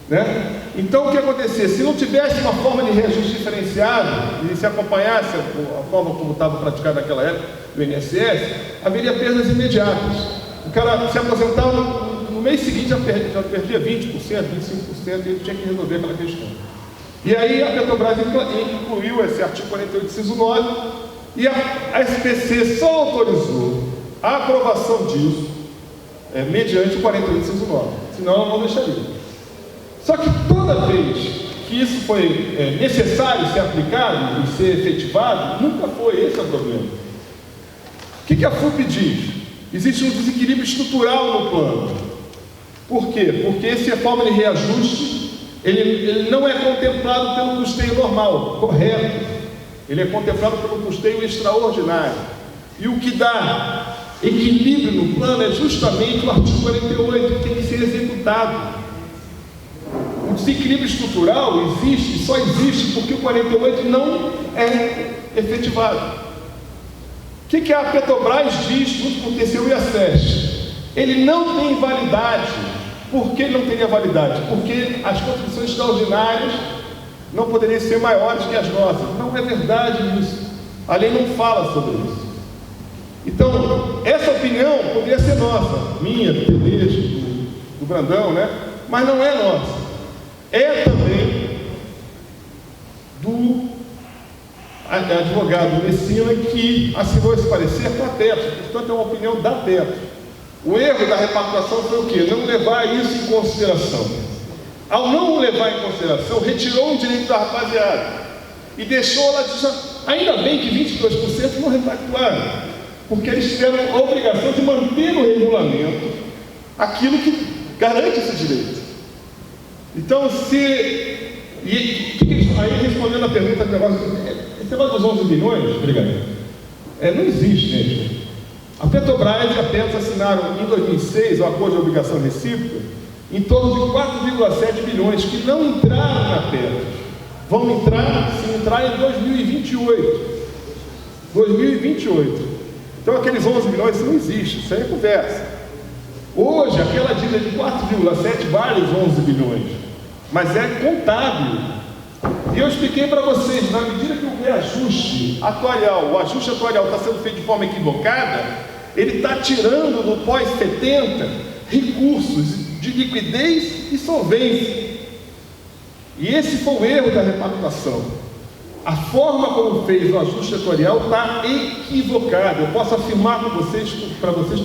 né? Então o que acontecia? Se não tivesse uma forma de reajuste diferenciado e se acompanhasse a forma como estava praticada naquela época do INSS, haveria perdas imediatas. O cara se aposentava no mês seguinte, já perdia 20%, 25%, e ele tinha que resolver aquela questão. E aí a Petrobras incluiu esse artigo 48, inciso 9, e a SPC só autorizou a aprovação disso mediante o 48, inciso 9, senão ela não deixaria. Só que toda vez que isso foi necessário ser aplicado e ser efetivado, nunca foi esse o problema. O que a FUP diz? Existe um desequilíbrio estrutural no plano. Por quê? Porque essa forma de reajuste, ele não é contemplado pelo custeio normal, correto. Ele é contemplado pelo custeio extraordinário. E o que dá equilíbrio no plano é justamente o artigo 48, que tem que ser executado. O desequilíbrio estrutural existe, só existe porque o 48 não é efetivado. O que a Petrobras diz junto com o TCU e a SESC? Ele não tem validade. Por que não teria validade? Porque as contribuições extraordinárias não poderiam ser maiores que as nossas. Não é verdade isso. A lei não fala sobre isso. Então, essa opinião poderia ser nossa, minha, do Tedesco, do Brandão, né? Mas não é nossa. É também do advogado Messina, que assinou esse parecer com a Petro. Portanto, é uma opinião da Petro. O erro da repactuação foi o quê? Não levar isso em consideração. Ao não levar em consideração, retirou o direito da rapaziada e deixou lá de... Ainda bem que 22% não repactuaram, porque eles tiveram a obrigação de manter no regulamento aquilo que garante esse direito. Então, aí respondendo a pergunta do negócio, esse negócio dos 11 bilhões, obrigado, não existe, gente. A Petrobras e a Petro assinaram em 2006 o acordo de obrigação recíproca em torno de 4,7 bilhões que não entraram na Petro. Vão entrar, se entrar, em 2028. Então aqueles 11 bilhões, isso não existe, isso aí é conversa. Hoje, aquela dívida de 4,7 vale os 11 bilhões, mas é contábil. E eu expliquei para vocês, na medida que o reajuste atuarial, o ajuste atuarial está sendo feito de forma equivocada, ele está tirando do pós-70 recursos de liquidez e solvência. E esse foi o erro da repactuação. A forma como fez o ajuste atuarial está equivocada. Eu posso afirmar para vocês com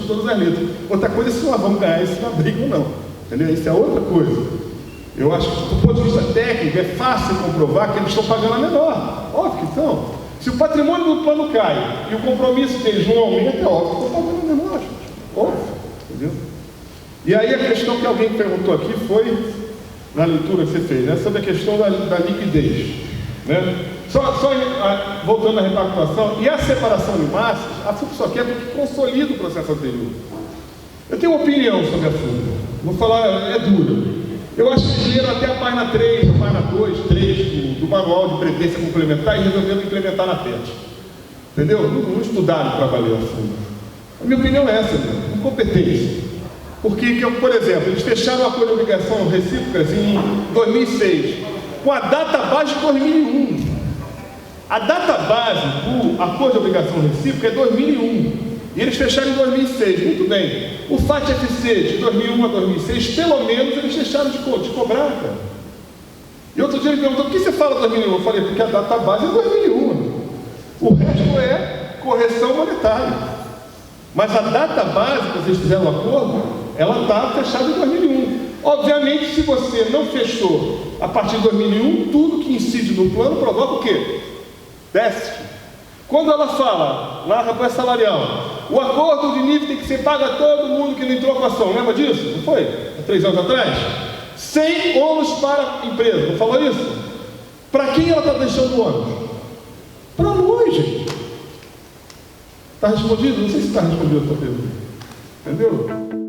todas as letras. Outra coisa é se nós vamos ganhar isso na briga ou não. Entendeu? Isso é outra coisa. Eu acho que, do ponto de vista técnico, é fácil comprovar que eles estão pagando a menor. Óbvio que estão. Se o patrimônio do plano cai e o compromisso deles não aumenta, é óbvio que estão pagando a menor, gente. Óbvio. Entendeu? E aí a questão que alguém perguntou aqui foi, na leitura que você fez, né, sobre a questão da liquidez. Né? Voltando à repactuação, e a separação de massas, a FUP só quer porque consolida o processo anterior. Eu tenho uma opinião sobre a FUP. Vou falar, é dura. Eu acho que eles leram até a página 3, a página 2, 3 do Manual de Previdência Complementar e resolveram implementar na PET. Entendeu? Não estudaram para valer a FUP. A minha opinião é essa, incompetência. Porque, por exemplo, eles fecharam o acordo de obrigação recíproca em 2006, com a data base de 2001. A data base do acordo de obrigação recíproca é 2001. E eles fecharam em 2006. Muito bem. O FAT-FC de 2001 a 2006, pelo menos, eles deixaram de cobrar, cara. E outro dia ele perguntou, por que você fala 2001? Eu falei, porque a data base é 2001. O resto é correção monetária. Mas a data base que vocês fizeram o acordo, ela está fechada em 2001. Obviamente, se você não fechou a partir de 2001, tudo que incide no plano provoca o quê? Déficit. Quando ela fala, lá na campanha salarial, o acordo de nível tem que ser pago a todo mundo que não entrou com a ação, lembra disso? Não foi? Há 3 anos atrás? Sem ônus para a empresa, não falou isso? Para quem ela está deixando o ônus? Para nós, gente. Está respondido? Não sei se está respondido a essa pergunta. Entendeu?